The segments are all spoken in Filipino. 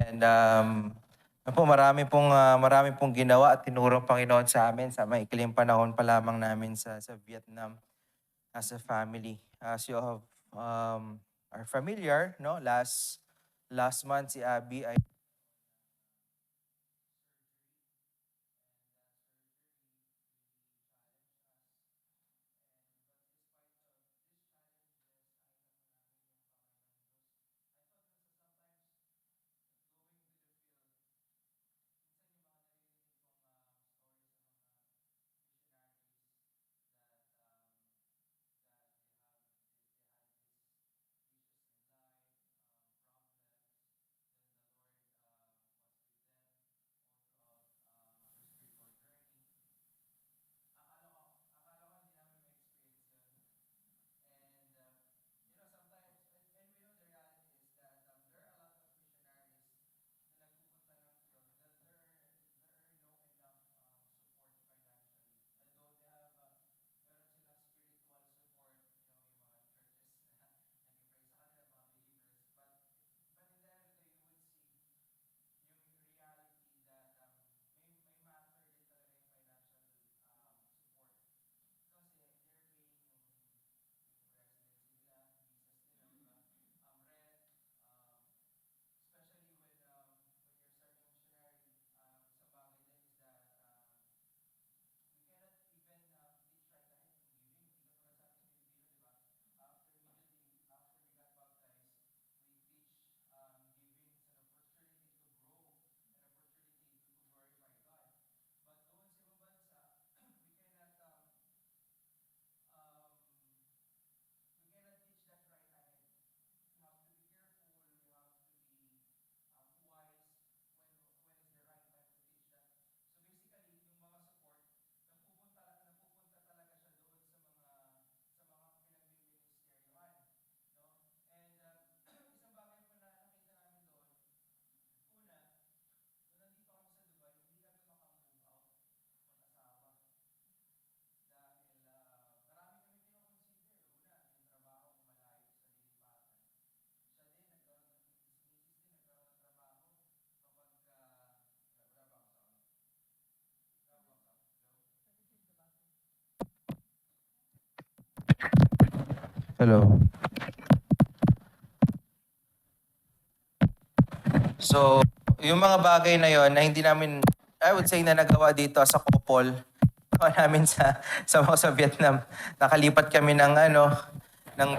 And marami pong ginawa at tinuro ang Panginoon sa amin sa maikling panahon pa lamang namin sa Vietnam as a family. As you are familiar, no? Last month si Abby ay Hello. So, yung mga bagay na yon na hindi namin, I would say na nagawa dito sa couple, gawa namin sa Vietnam. Nakalipat kami ng ng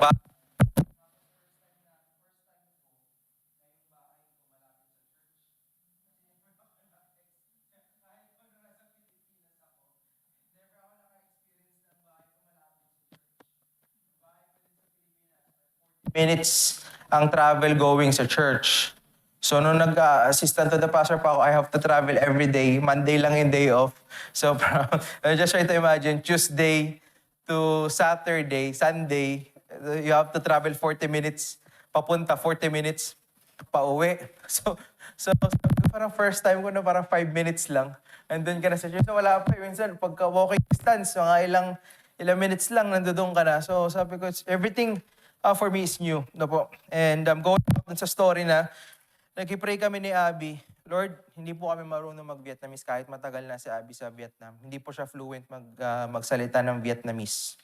minutes ang travel going sa church. So, nung nag-assistant to the pastor pa ako, I have to travel every day. Monday lang yung day off. So, just try to imagine, Tuesday to Saturday, Sunday, you have to travel 40 minutes papunta, 40 minutes pauwi. So sabi ko, parang first time ko na parang 5 minutes lang. And then ka na sa church. So, wala pa. Minsan, pagka walking distance, mga ilang minutes lang, nandoon ka na. So, sabi ko, everything for me is new. No po. And going back dun sa story na, nag-pray kami ni Abby, Lord, hindi po kami marunong mag-Vietnamese kahit matagal na si Abby sa Vietnam. Hindi po siya fluent magsalita ng Vietnamese.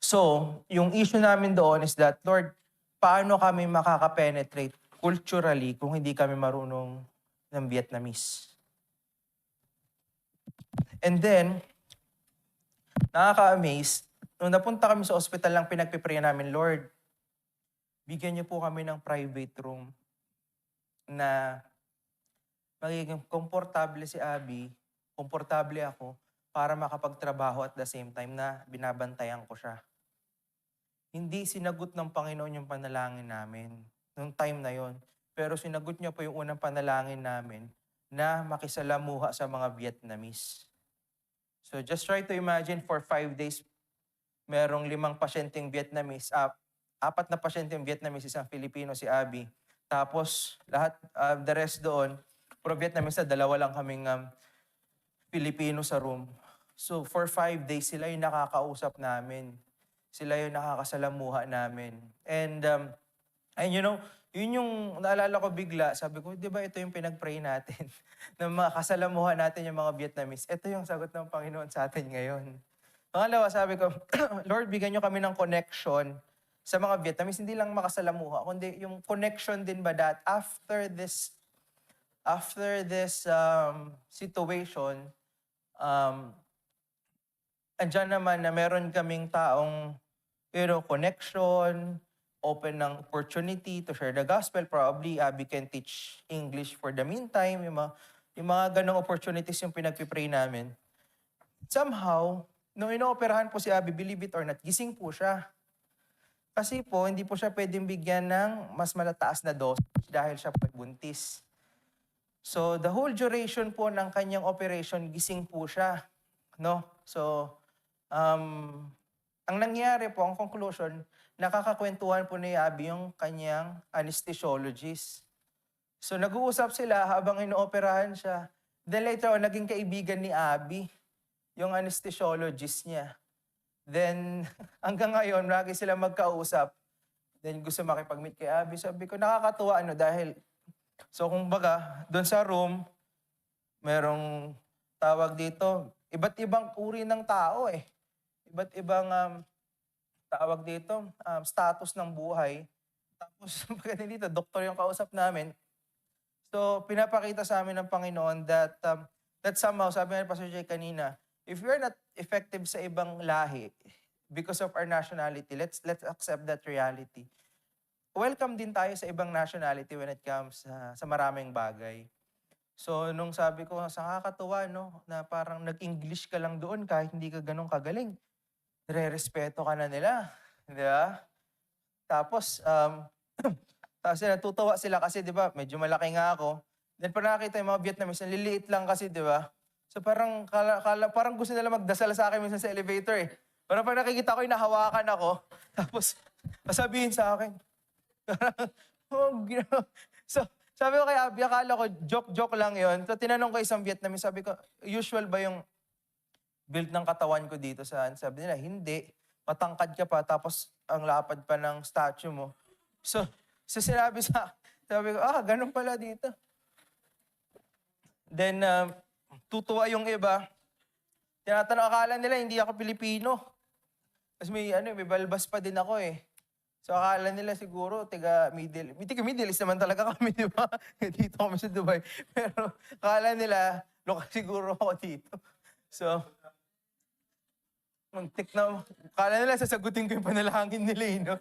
So, yung issue namin doon is that, Lord, paano kami makaka-penetrate culturally kung hindi kami marunong ng Vietnamese? And then, nakaka-amaze, nung napunta kami sa ospital lang pinagpiprayan namin, Lord, bigyan niyo po kami ng private room na magiging komportable si Abby, komportable ako, para makapagtrabaho at the same time na binabantayan ko siya. Hindi sinagot ng Panginoon yung panalangin namin nung time na yon. Pero sinagot niya po yung unang panalangin namin na makisalamuha sa mga Vietnamese. So just try to imagine for 5 days, merong 5 pasyenteng Vietnamese, 4 na pasyenteng Vietnamese, isang Filipino, si Abby. Tapos lahat, the rest doon, puro Vietnamese na, 2 lang kaming Filipino sa room. So for 5 days, sila yung nakakausap namin. Sila yung nakakasalamuha namin. And And yun yung naalala ko bigla, sabi ko, di ba ito yung pinag-pray natin, na makasalamuhan natin yung mga Vietnamese. Ito yung sagot ng Panginoon sa atin ngayon. Pangalawa, sabi ko, Lord, bigyan nyo kami ng connection sa mga Vietnamese, hindi lang makasalamuha, kundi yung connection din ba that after this situation, um, andyan naman na meron kaming taong, connection, open ng opportunity to share the gospel. Probably, Abby can teach English for the meantime. Yung mga ganong opportunities yung pinagpipray namin. Somehow, nung inooperahan po si Abby, believe it or not, gising po siya. Kasi po, hindi po siya pwedeng bigyan ng mas malataas na dosage dahil siya po ay buntis. So, the whole duration po ng kanyang operation, gising po siya. No? So, ang nangyari po, ang conclusion, nakakakwentuhan po ni Abby yung kanyang anesthesiologist. So, nag-uusap sila habang inooperahan siya. Then later on, naging kaibigan ni Abby, yung anesthesiologist niya. Then, hanggang ngayon, lagi sila magkausap. Then, gusto makipag-meet kay Abby. Sabi ko, nakakatuwa, dahil, so kung baga, doon sa room, merong tawag dito, iba't ibang uri ng tao eh. Iba't ibang tawag dito, status ng buhay. Tapos, pagdating dito, doktor yung kausap namin. So, pinapakita sa amin ng Panginoon that somehow, sabi nga ni Pastor Jay kanina, if you're not effective sa ibang lahi because of our nationality, let's accept that reality. Welcome din tayo sa ibang nationality when it comes sa maraming bagay. So, nung sabi ko, sa nakakatuwa, na parang nag-English ka lang doon kahit hindi ka ganun kagaling. Re-respeto ka na nila. Di ba? Tapos, tapos natutuwa sila kasi, di ba, medyo malaki nga ako. Then, parang nakita yung mga Vietnamese, naliliit lang kasi, di ba? So, parang, parang gusto nila magdasal sa akin minsan sa elevator eh. Parang pag nakikita ko, nahawakan ako. Tapos, sabihin sa akin, so, sabi ko kay Abby, akala ko, joke lang yon. So, tinanong ko isang Vietnamese, sabi ko, usual ba yung build ng katawan ko dito saan? Sabi nila, hindi. Matangkad ka pa, tapos ang lapad pa ng statue mo. So sinabi sabi ko, ganun pala dito. Then, tutuwa yung iba. Tinatanong, akala nila hindi ako Pilipino. Kasi may balbas pa din ako eh. So akala nila siguro, tiga Middle East naman talaga kami, di ba? Dito kami sa Dubai. Pero akala nila, lokal siguro ako dito. So, akala nila sasagutin ko yung panalangin nila, no?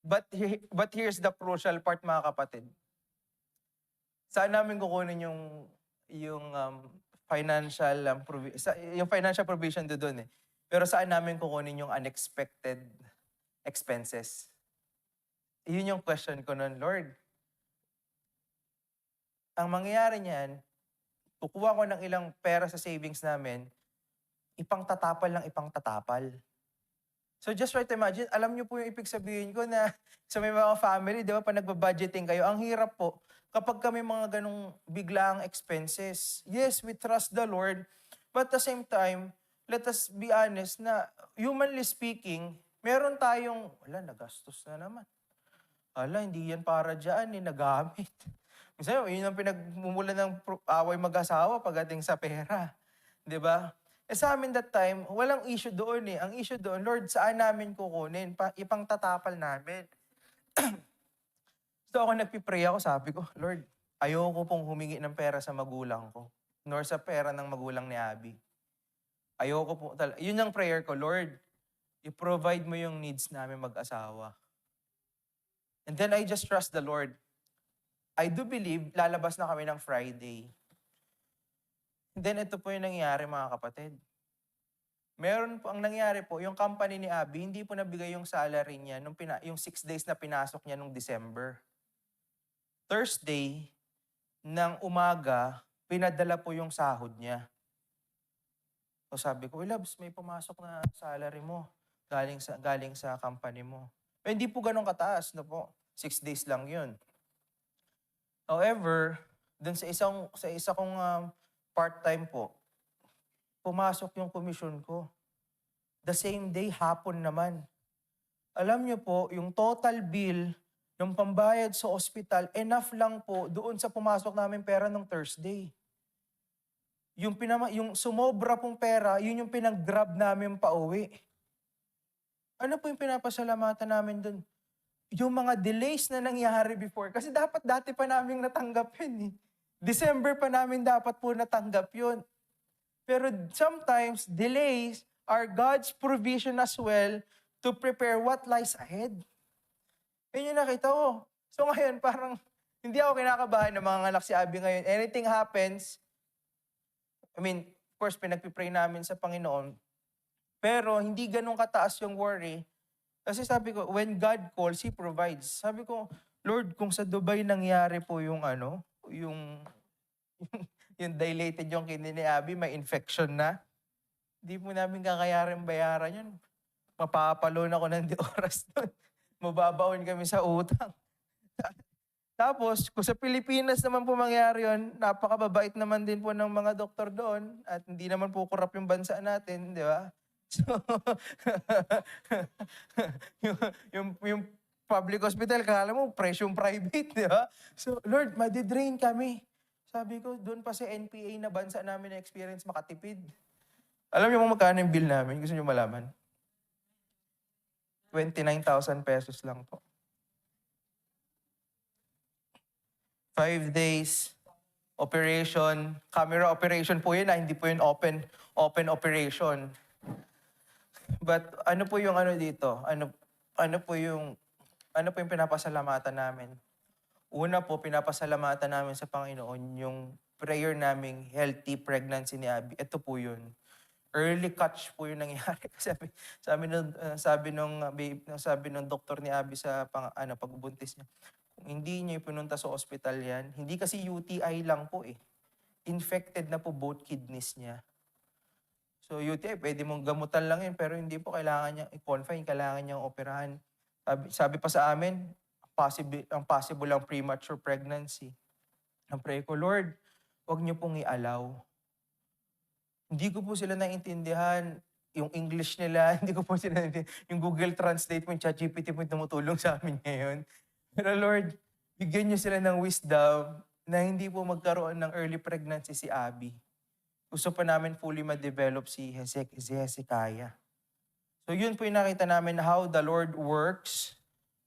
But here's the crucial part, mga kapatid. Saan namin kukunin yung financial yung financial provision doon eh. Pero saan namin kukunin yung unexpected expenses? Yun yung question ko noon, Lord. Ang mangyayari niyan, kukuha ko ng ilang pera sa savings namin, ipangtatapal lang ipangtatapal. So just try to imagine, alam niyo po yung ibig sabihin ko na sa may mga family, di ba, pag nagbabudgeting kayo, ang hirap po kapag kami mga ganong biglaang expenses. Yes, we trust the Lord, but at the same time, let us be honest na humanly speaking, meron tayong, nagastos na naman. Hindi yan para dyan, nagamit. Minsan, yun ang pinagmumulan ng away mag-asawa pagdating sa pera. Di ba? Sa amin that time, walang issue doon eh. Ang issue doon, Lord, saan namin kukunin? Ipang tatapal namin. So ako nagpipray ako, sabi ko, Lord, ayoko pong humingi ng pera sa magulang ko, nor sa pera ng magulang ni Abby. Ayoko po, yun ang prayer ko, Lord, i-provide mo yung needs namin mag-asawa. And then I just trust the Lord. I do believe, lalabas na kami ng Friday. And then ito po yung nangyari, mga kapatid. Meron po, ang nangyari po, yung company ni Abby, hindi po nabigay yung salary niya, yung 6 days na pinasok niya nung December. Thursday, ng umaga, pinadala po yung sahod niya. So sabi ko, Labs, may pumasok na salary mo galing sa company mo. Pero hindi po ganun kataas, 6 days lang yun. However, dun sa isa kong part-time po, pumasok yung commission ko. The same day, hapon naman. Alam niyo po, yung total bill ng pambayad sa ospital, enough lang po doon sa pumasok namin pera nung Thursday. Yung sumobra pong pera, yun yung pinag-grab namin pauwi. Ano po yung pinapasalamatan namin doon? Yung mga delays na nangyari before. Kasi dapat dati pa namin natanggap yun eh. December pa namin dapat po natanggap yun. Pero sometimes, delays are God's provision as well to prepare what lies ahead. Yun yung nakita ko. So ngayon, parang hindi ako kinakabahan ng mga anak si Abby ngayon. Anything happens, of course, pinagpipray namin sa Panginoon. Pero hindi ganun kataas yung worry. Kasi sabi ko, when God calls, He provides. Sabi ko, Lord, kung sa Dubai nangyari po yung yung dilated yung kidney ni Abby, may infection na, hindi po namin kakayarin bayaran yun. Mapapaloan ako ng oras doon. Mababaon kami sa utang. Tapos, kung sa Pilipinas naman po mangyari yun, napakababait naman din po ng mga doktor doon at hindi naman po kurap yung bansa natin, di ba? So, yung public hospital, kala mo, presyong private, di ba? So, Lord, madidrain kami. Sabi ko, doon pa sa NPA na bansa namin na experience makatipid. Alam niyo kung magkano yung bill namin? Gusto niyo malaman? 29,000 pesos lang po. 5 days, operation, camera operation po yun, hindi po yun open operation. But ano po yung dito? Ano po yung pinapasalamatan namin? Una po, pinapasalamatan namin sa Panginoon yung prayer naming healthy pregnancy ni Abby. Ito po yun. Early catch po yung nangyari. Sabi nung doktor ni Abby sa pagbubuntis niya, kung hindi niya pinunta sa ospital yan, hindi kasi UTI lang po eh. Infected na po both kidneys niya. So UTI, pwede mong gamutan lang yun, pero hindi po kailangan niyang i-confine, kailangan niyang operahan. Sabi pa sa amin, ang possible ang premature pregnancy. Ang pray ko, Lord, wag niyo pong i-allow. Hindi ko po sila naintindihan yung English nila, hindi ko po sila naintindihan. Yung Google Translate mo, yung ChatGPT po yung tumutulong sa amin ngayon. Pero Lord, bigyan niyo sila ng wisdom na hindi po magkaroon ng early pregnancy si Abby. Gusto pa namin fully ma-develop si Hezekiah. So yun po yung nakita namin how the Lord works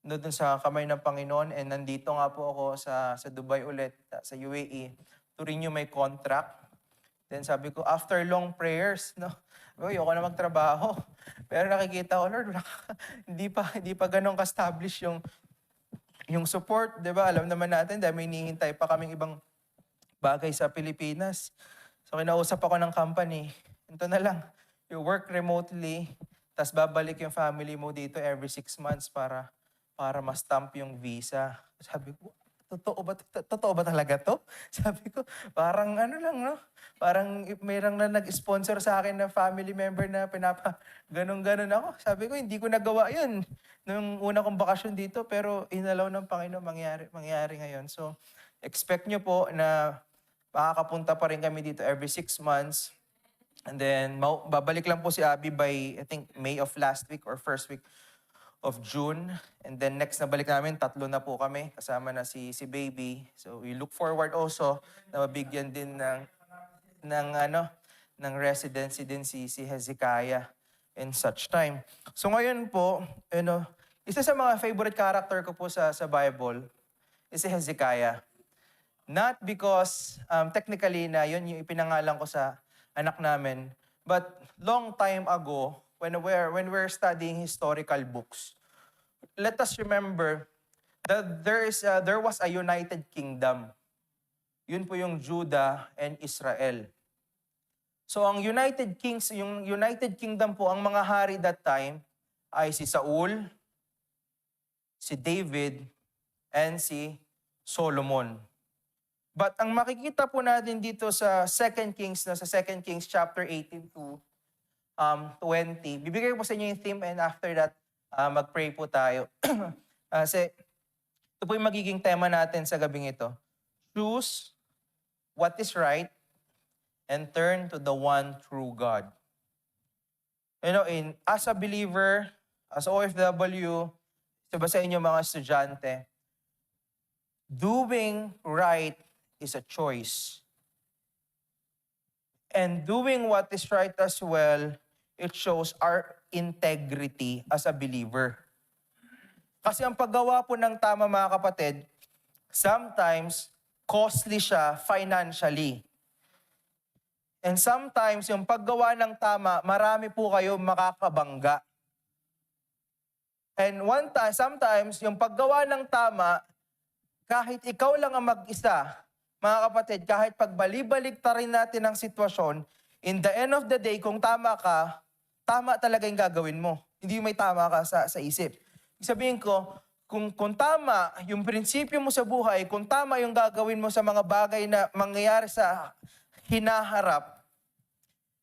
doon sa kamay ng Panginoon. And nandito nga po ako sa Dubai ulit, sa UAE, to renew my contract. Then sabi ko, after long prayers, ayoko na magtrabaho. Pero nakikita ko, Lord, hindi pa ganun ka-establish yung support, di ba? Alam naman natin, dahil may hinihintay pa kaming ibang bagay sa Pilipinas. So kinausap ako ng company, ito na lang, you work remotely, tas babalik yung family mo dito every 6 months para ma-stamp yung visa. Sabi ko, totoo ba talaga to? Sabi ko, parang Parang mayroong na nag-sponsor sa akin na family member na ganun-ganun ako. Sabi ko, hindi ko nagawa yun nung una kong bakasyon dito, pero inalaw ng Panginoon mangyari ngayon. So, expect nyo po na makakapunta pa rin kami dito every 6 months. And then, babalik lang po si Abby by, I think, May of last week or first week of June. And then next na balik namin, 3 na po kami, kasama na si baby. So we look forward also na mabigyan din ng residency din si Hezekiah in such time. So ngayon po, isa sa mga favorite character ko po sa Bible is si Hezekiah. Not because technically na yun yung ipinangalan ko sa anak namin, but long time ago, when we're studying historical books, let us remember that there was a united kingdom. Yun po yung Judah and Israel. So yung United Kingdom po, ang mga hari that time ay si Saul, si David, and si Solomon. But ang makikita po natin dito sa 2 Kings chapter 18 to 20. Bibigay ko po sa inyo yung theme and after that, mag-pray po tayo. Kasi ito po yung magiging tema natin sa gabing ito. Choose what is right and turn to the one true God. as a believer, as OFW, diba sa inyo mga estudyante, doing right is a choice. And doing what is right as well, it shows our integrity as a believer. Kasi ang paggawa po ng tama, mga kapatid, sometimes costly siya financially. And sometimes yung paggawa ng tama, marami po kayo makakabangga. And sometimes yung paggawa ng tama, kahit ikaw lang ang mag-isa, mga kapatid, kahit pagbalik-balik ta rin natin ang sitwasyon, in the end of the day, kung tama ka, tama talaga yung gagawin mo. Hindi may tama ka sa isip. Sabihin ko, kung tama yung prinsipyo mo sa buhay, kung tama yung gagawin mo sa mga bagay na mangyayari sa hinaharap,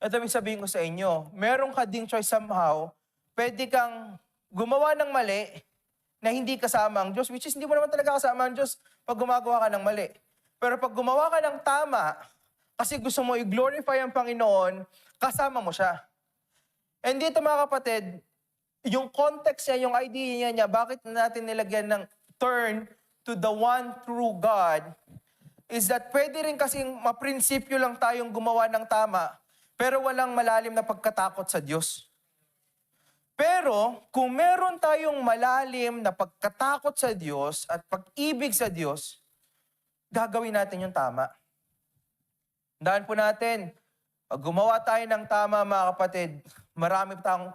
ito yung sabihin ko sa inyo, meron ka ding choice somehow, pwede kang gumawa ng mali na hindi kasama ang Diyos, which is hindi mo naman talaga kasama ang Diyos pag gumagawa ka ng mali. Pero pag gumawa ka ng tama, kasi gusto mo i-glorify ang Panginoon, kasama mo siya. And dito mga kapatid, yung context niya, yung idea niya, bakit natin nilagyan ng turn to the one true God, is that pwede rin kasing maprinsipyo lang tayong gumawa ng tama, pero walang malalim na pagkatakot sa Diyos. Pero, kung meron tayong malalim na pagkatakot sa Diyos at pag-ibig sa Diyos, gagawin natin yung tama. Tandaan po natin, pag gumawa tayo ng tama, mga kapatid,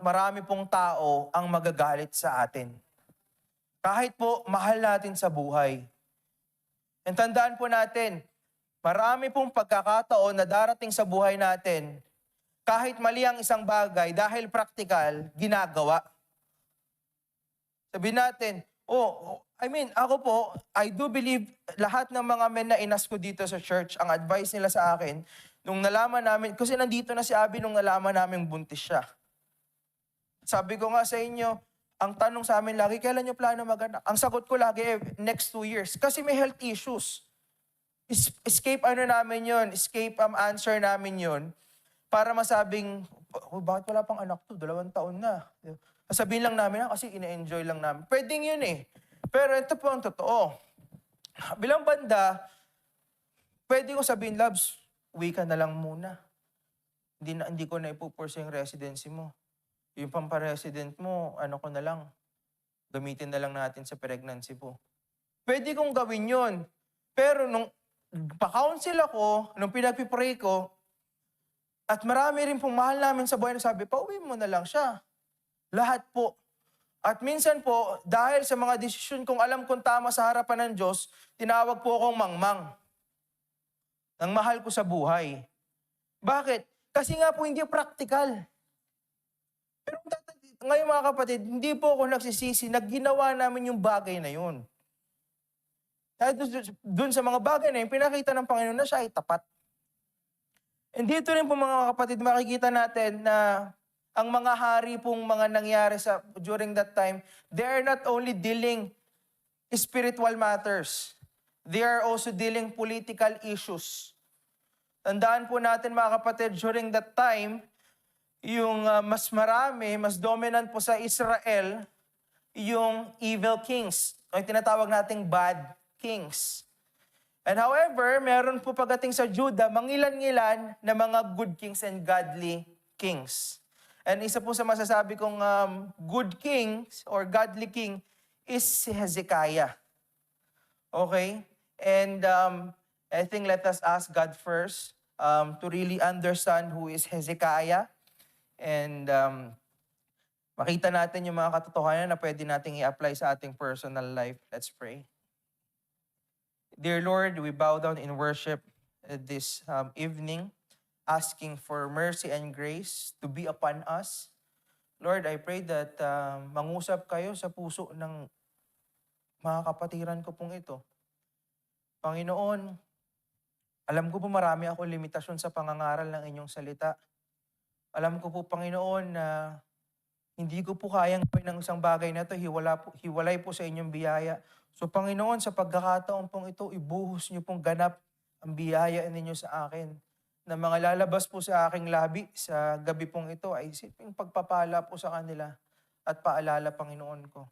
marami pong tao ang magagalit sa atin. Kahit po, mahal natin sa buhay. And tandaan po natin, marami pong pagkakataon na darating sa buhay natin, kahit mali ang isang bagay, dahil praktikal, ginagawa. Sabihin natin, ako po, I do believe lahat ng mga men na inas ko dito sa church, ang advice nila sa akin, nung nalaman namin, kasi nandito na si Abby nung nalaman namin buntis siya. Sabi ko nga sa inyo, ang tanong sa amin lagi, kailan nyo plano mag-anak? Ang sagot ko lagi, next 2 years. Kasi may health issues. Escape answer namin yun. Para masabing, bakit wala pang anak to? 2 taon na. Sabihin lang namin, kasi ina-enjoy lang namin. Pwedeng yun eh. Pero ito po ang totoo. Bilang banda, pwede ko sabihin, Labs, uwi ka na lang muna. Hindi ko na ipupurse yung residency mo. Yung pampa-resident mo, ko na lang. Gamitin na lang natin sa pregnancy po. Pwede kong gawin yun. Pero nung pa-counsel ako, nung pinagpipray ko, at marami rin pong mahal namin sa buhay na sabi, pauwi mo na lang siya. Lahat po. At minsan po, dahil sa mga desisyon kong alam kong tama sa harapan ng Diyos, tinawag po akong mangmang. Ang mahal ko sa buhay. Bakit? Kasi nga po hindi practical. Pero ngayon mga kapatid, hindi po ako nagsisisi na ginawa namin yung bagay na yun. Dahil dun sa mga bagay na yun, pinakita ng Panginoon na siya ay tapat. And dito rin po mga kapatid, makikita natin na ang mga hari pong mga nangyari during that time, they are not only dealing spiritual matters, they are also dealing political issues. Tandaan po natin mga kapatid, during that time, yung mas dominant po sa Israel, yung evil kings, o yung tinatawag nating bad kings. And however, meron po pagdating sa Judah, mangilan-ngilan na mga good kings and godly kings. And isa po sa masasabi kong good kings or godly king is si Hezekiah. Okay? And I think let us ask God first to really understand who is Hezekiah. And makita natin yung mga katotohanan na pwede nating i-apply sa ating personal life. Let's pray. Dear Lord, we bow down in worship this evening, asking for mercy and grace to be upon us. Lord, I pray that mangusap kayo sa puso ng mga kapatiran ko pong ito. Panginoon, alam ko po marami ako limitasyon sa pangangaral ng inyong salita. Alam ko po, Panginoon, na hindi ko po kayang gawin ng isang bagay na ito, hiwalay po sa inyong biyaya. So Panginoon, sa pagkakataon pong ito, ibuhos niyo pong ganap ang biyaya ninyo sa akin. na mga lalabas po sa aking labi sa gabi pong ito ay isiping pagpapala po sa kanila at paalala, Panginoon ko.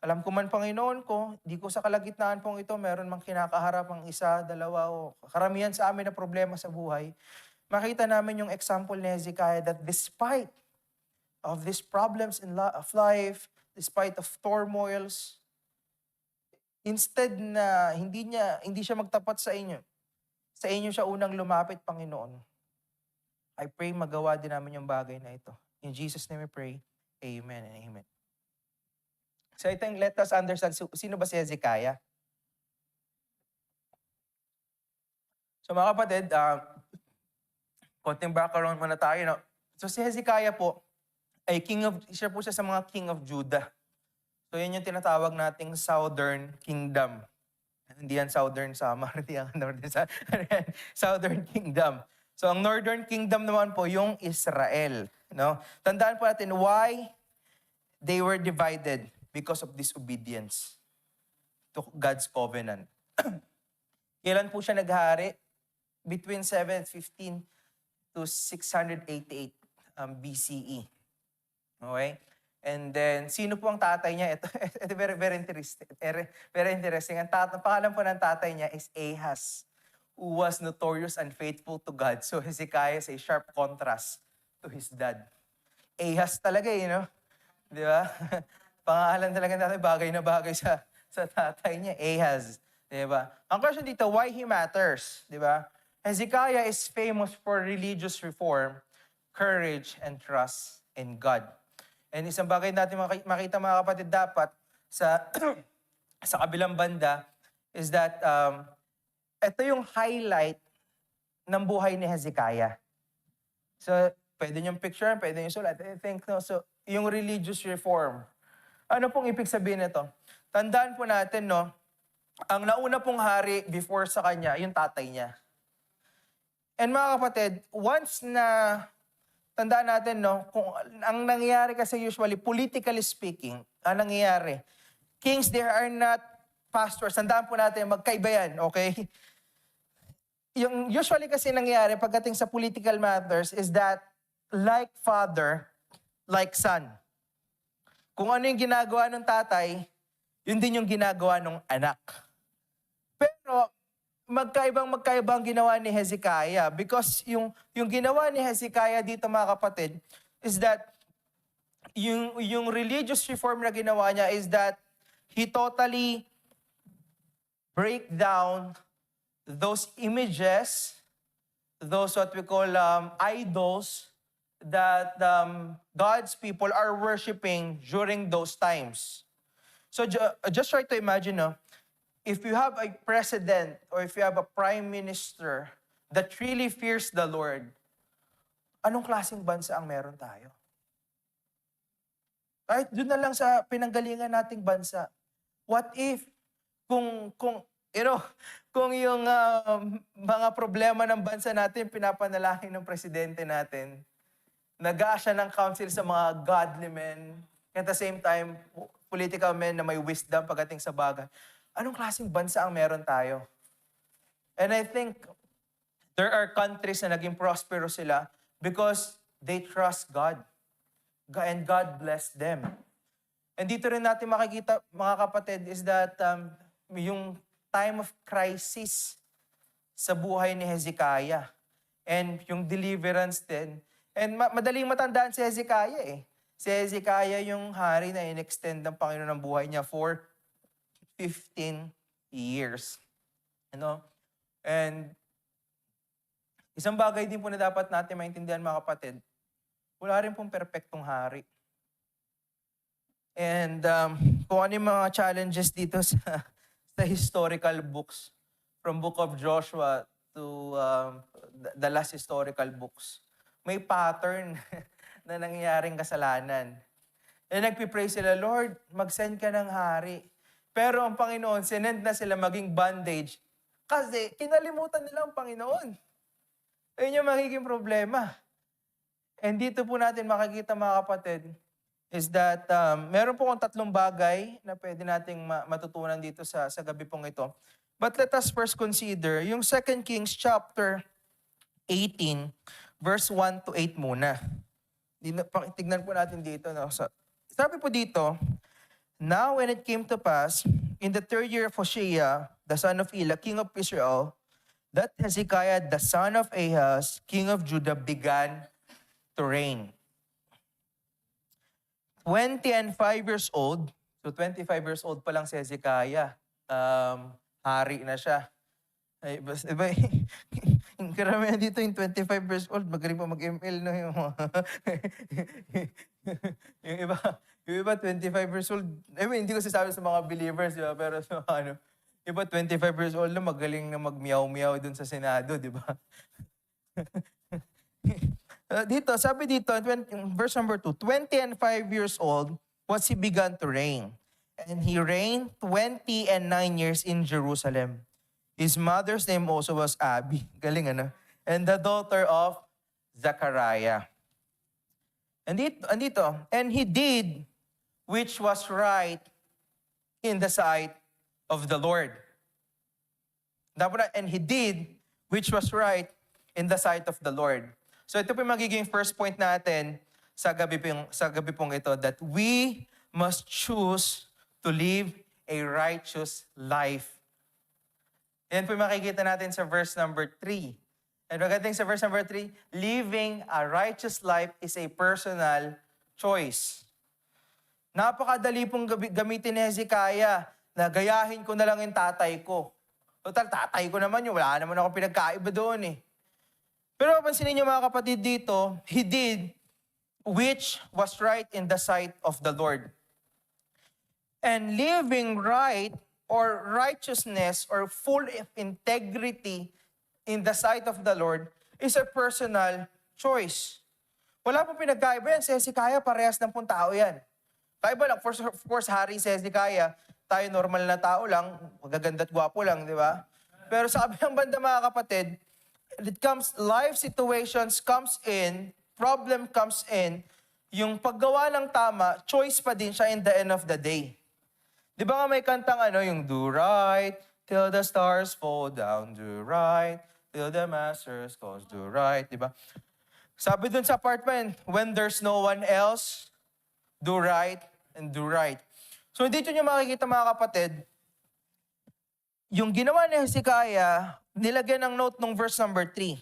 Alam ko man, Panginoon ko, di ko sa kalagitnaan pong ito, meron mang kinakaharap ang isa, dalawa o karamihan sa amin na problema sa buhay. Makita namin yung example ni Hezekiah that despite of these problems of life, despite of turmoils, instead na hindi siya magtapat sa inyo siya unang lumapit, Panginoon. I pray magawa din namin yung bagay na ito. In Jesus' name we pray. Amen and amen. So I think let us understand, sino ba si Hezekiah? So mga kapatid, konting background muna tayo. No? So si Hezekiah po, ay siya po siya sa mga king of Judah. So yan yung tinatawag nating Southern Kingdom. Hindi yan Southern Summer, hindi yan Northern Southern Kingdom. So ang Northern Kingdom naman po yung Israel. No? Tandaan po natin why they were divided because of disobedience to God's covenant. Kailan po siya naghari? Between 715 to 688 BCE. Okay? And then, sino po ang tatay niya? Ito very interesting. Very interesting. Ang pangalan po ng tatay niya is Ahaz, who was notorious and faithful to God. So Hezekiah is a sharp contrast to his dad. Ahaz talaga no? Di ba? Pangalan talaga natin, bagay na bagay sa tatay niya, Ahaz. Di ba? Ang question dito, why he matters? Di ba? Hezekiah is famous for religious reform, courage, and trust in God. And isang bagay natin makita mga kapatid dapat sa sa kabilang banda is that ito yung highlight ng buhay ni Hezekiah. So, pwede niyong picture, pwede niyong sulat. I think, no, so, yung religious reform. Ano pong ibig sabihin nito? Tandaan po natin, no, ang nauna pong hari before sa kanya, yung tatay niya. And mga kapatid, once na, tandaan natin, no, kung ang nangyayari kasi usually, politically speaking, ang nangyayari, kings, they are not pastors. Tandaan po natin, magkaiba yan, okay? Yung usually kasi nangyayari pagdating sa political matters is that like father, like son. Kung ano yung ginagawa ng tatay, yun din yung ginagawa ng anak. Pero magkaibang ginawa ni Hezekiah because yung ginawa ni Hezekiah dito mga kapatid is that yung religious reform na ginawa niya is that he totally break down those images, those what we call idols that God's people are worshiping during those times. So just try to imagine, no, if you have a president or if you have a prime minister that really fears the Lord, anong klaseng bansa ang meron tayo? Kahit doon na lang sa pinanggalingan nating bansa. What if kung kung yung mga problema ng bansa natin pinapanalangin ng presidente natin, nag-a-siya ng counsel sa mga godly men, at the same time, political men na may wisdom pagdating sa bagay. Anong klaseng bansa ang meron tayo? And I think there are countries na naging prosperous sila because they trust God. And God bless them. And dito rin natin makikita, mga kapatid, is that yung time of crisis sa buhay ni Hezekiah and yung deliverance din. And madaling matandaan si Hezekiah eh. Si Hezekiah yung hari na in-extend ng Panginoon ng buhay niya for 15 years. And isang bagay din po na dapat natin maintindihan mga kapatid, wala rin pong perpektong hari. And kung ano yung mga challenges dito sa historical books, from Book of Joshua to the last historical books, may pattern na nangyayaring kasalanan. And nagpipray sila, Lord, mag-send ka ng hari. Pero ang Panginoon, sinend na sila maging bandage kasi kinalimutan nila ang Panginoon. Ayun yung magiging problema. And dito po natin makikita mga kapatid is that meron po kong tatlong bagay na pwede nating matutunan dito sa gabi pong ito. But let us first consider yung 2 Kings chapter 18, verse 1 to 8 muna. Tignan po natin dito. No? Sabi po dito, now when it came to pass, in the third year of Hoshea, the son of Elah, king of Israel, that Hezekiah, the son of Ahaz, king of Judah, began to reign. 20 and 5 years old, so 25 years old pa lang si Hezekiah, hari na siya. Ay, iba, yung karamihan dito yung 25 years old, magaling pa mag-ML no yung mga yung iba 25 years old. I mean, hindi ko sasabi sa mga believers, di ba? Pero sa iba 25 years old na magaling na mag-meow-meow dun sa Senado, di ba? Dito, sabi dito, verse number 2, 20 and 5 years old was he began to reign. And he reigned 20 and 9 years in Jerusalem. His mother's name also was Abi. Galing ano? And the daughter of Zechariah. And he did which was right in the sight of the Lord. And he did which was right in the sight of the Lord. So ito po yung magiging first point natin sa gabi pong ito, that we must choose to live a righteous life. Yan po yung makikita natin sa verse number 3. And pagdating sa verse number 3, living a righteous life is a personal choice. Napakadali pong gamitin ni Hezekiah na gayahin ko na lang yung tatay ko. Total, tatay ko naman yun. Wala naman akong pinagkaiba doon eh. Pero pansinin niyo mga kapatid dito, he did which was right in the sight of the Lord. And living right or righteousness or full of integrity in the sight of the Lord is a personal choice. Wala pong pinagkaiba yan. Si Hezekiah, parehas ng pong tao yan. Kaiba lang, of course, hari si Hezekiah, tayo normal na tao lang, magaganda at gwapo lang, di ba? Pero sa kabilang banda mga kapatid, life situations comes in, problem comes in, yung paggawa ng tama, choice pa din siya in the end of the day. Di ba nga may kantang yung do right, till the stars fall down, do right, till the masters calls, do right, di ba? Sabi dun sa part pa yun, when there's no one else, do right and do right. So dito nyo makikita mga kapatid, yung ginawa ni Hezekiah, nilagyan ng note ng verse number 3.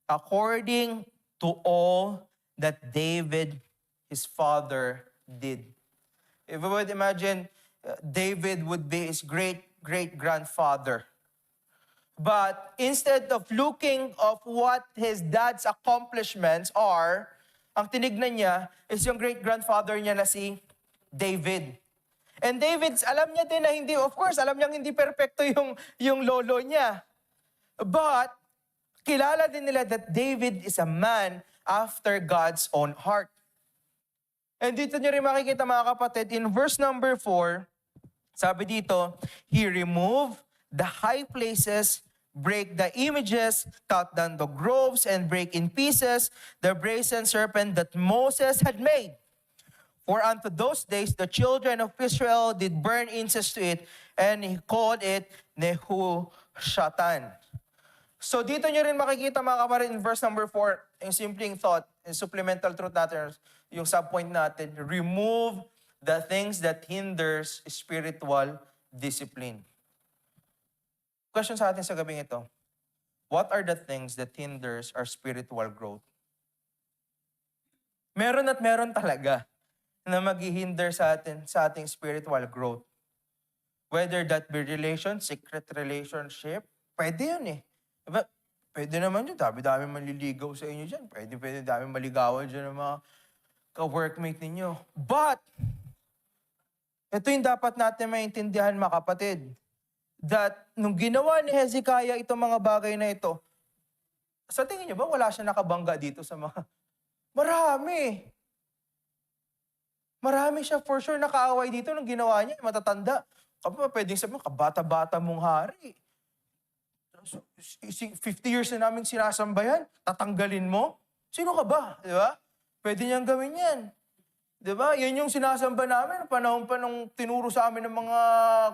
According to all that David, his father, did. If we would imagine, David would be his great-great-grandfather. But instead of looking of what his dad's accomplishments are, ang tinignan niya is yung great-grandfather niya na si David. And David, alam niya din na hindi, of course, alam niya hindi perfecto yung lolo niya. But, kilala din nila that David is a man after God's own heart. And dito niyo rin makikita mga kapatid, in verse number 4, sabi dito, he removed the high places, break the images, cut down the groves, and break in pieces the brazen serpent that Moses had made. For unto those days the children of Israel did burn incense to it, and he called it Nehushatan. So dito nyo rin makikita mga kapatid in verse number 4, yung simpleng thought, yung supplemental truth natin, yung subpoint natin, remove the things that hinders spiritual discipline. Question sa atin sa gabing ito, what are the things that hinders our spiritual growth? Meron at meron talaga na maghihinder sa ating spiritual growth. Whether that be secret relationship, pwede yun eh. Diba? Pwede naman yun, dami-dami manliligaw sa inyo dyan. Pwede dami maligawan dyan ng mga ka-workmate ninyo. But, ito yung dapat natin maintindihan mga kapatid. That nung ginawa ni Hezekiah itong mga bagay na ito, sa tingin niyo ba wala siya nakabangga dito sa mga... Marami. Marami siya for sure nakaaway dito nung ginawa niya, matatanda. Kapag pwedeng sabihin, kabata-bata mong hari. 50 years na namin sinasamba yan, tatanggalin mo? Sino ka ba? Di ba? Pwede niyang gawin yan. Di ba? Yan yung sinasamba namin, panahon pa nung tinuro sa amin ng mga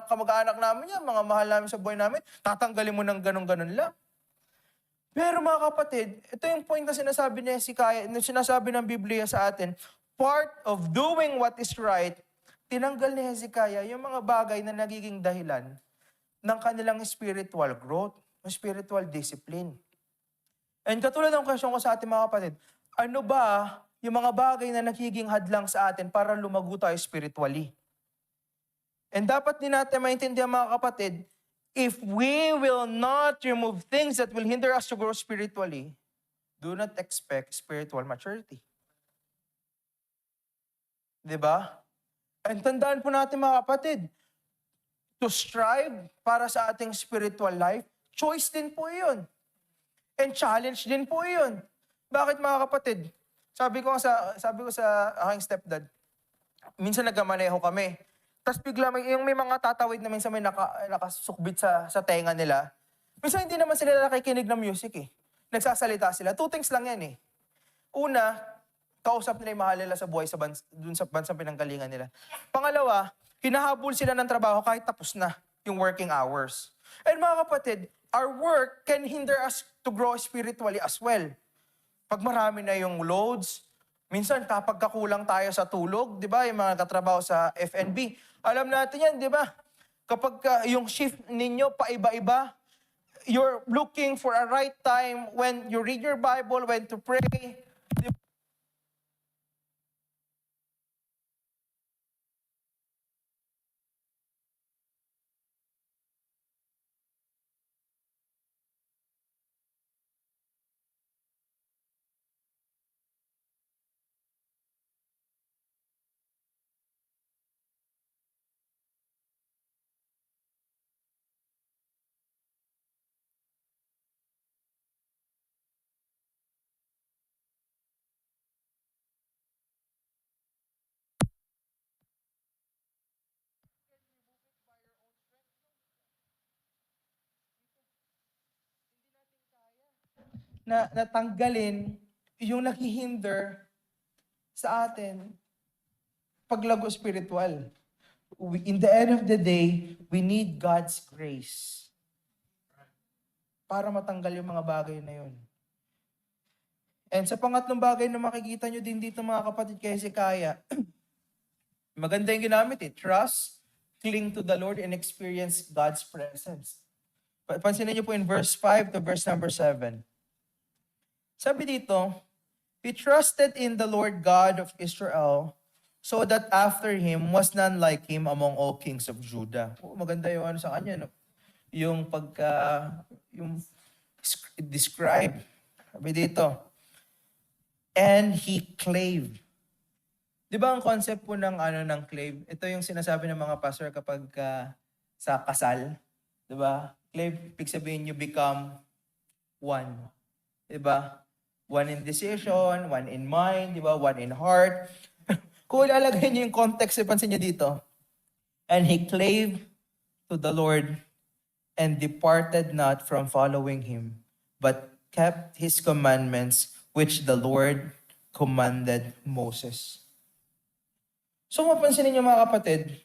kamag-anak namin yan, mga mahal namin sa buhay namin, tatanggalin mo ng ganun-ganun lang. Pero mga kapatid, ito yung point na sinasabi ni Hezekiah, na sinasabi ng Biblia sa atin, part of doing what is right, tinanggal ni Hezekiah yung mga bagay na nagiging dahilan ng kanilang spiritual growth, spiritual discipline. And katulad ng question ko sa ating mga kapatid, ano ba yung mga bagay na nagiging hadlang sa atin para lumago tayo spiritually? And dapat din natin maintindihan mga kapatid, if we will not remove things that will hinder us to grow spiritually, do not expect spiritual maturity. Diba? And tandaan po natin mga kapatid, to strive para sa ating spiritual life, choice din po yun. And challenge din po yun. Bakit mga kapatid? Sabi ko sa aking stepdad, minsan nagkamaneho kami. Tapos bigla may mga tatawid na minsan may nakasukbit sa tenga nila. Minsan hindi naman sila nakikinig ng music eh. Nagsasalita sila. Two things lang yan eh. Una, kausap nila yung mahal nila sa buhay dun sa bansang pinanggalingan nila. Pangalawa, hinahabol sila ng trabaho kahit tapos na yung working hours. And mga kapatid, our work can hinder us to grow spiritually as well. Pag marami na yung loads, minsan kapag kakulang tayo sa tulog, di ba, yung mga katrabaho sa FNB, alam natin yan, di ba? Kapag yung shift ninyo paiba-iba, you're looking for a right time when you read your Bible, when to pray. Na natanggalin yung naghihinder sa atin paglago spiritual. In the end of the day, we need God's grace para matanggal yung mga bagay na yun. And sa pangatlong bagay na makikita nyo din dito mga kapatid kay Hezekiah, maganda yung ginamit eh. Trust, cling to the Lord, and experience God's presence. Pansinin nyo po in verse 5 to verse number 7. Sabi dito, he trusted in the Lord God of Israel, so that after him was none like him among all kings of Judah. Maganda yung ano sa kanya, no? Yung yung describe. Sabi dito, and he clave. Di ba ang concept po ng clave? Ito yung sinasabi ng mga pastor kapag sa kasal. Di ba? Clave, ibig sabihin you become one. Di ba? One in decision, one in mind, di ba? One in heart. Kung ilalagay niyo yung context, ipansin niyo dito. And he clave to the Lord and departed not from following him, but kept his commandments, which the Lord commanded Moses. So mapansin niyo mga kapatid,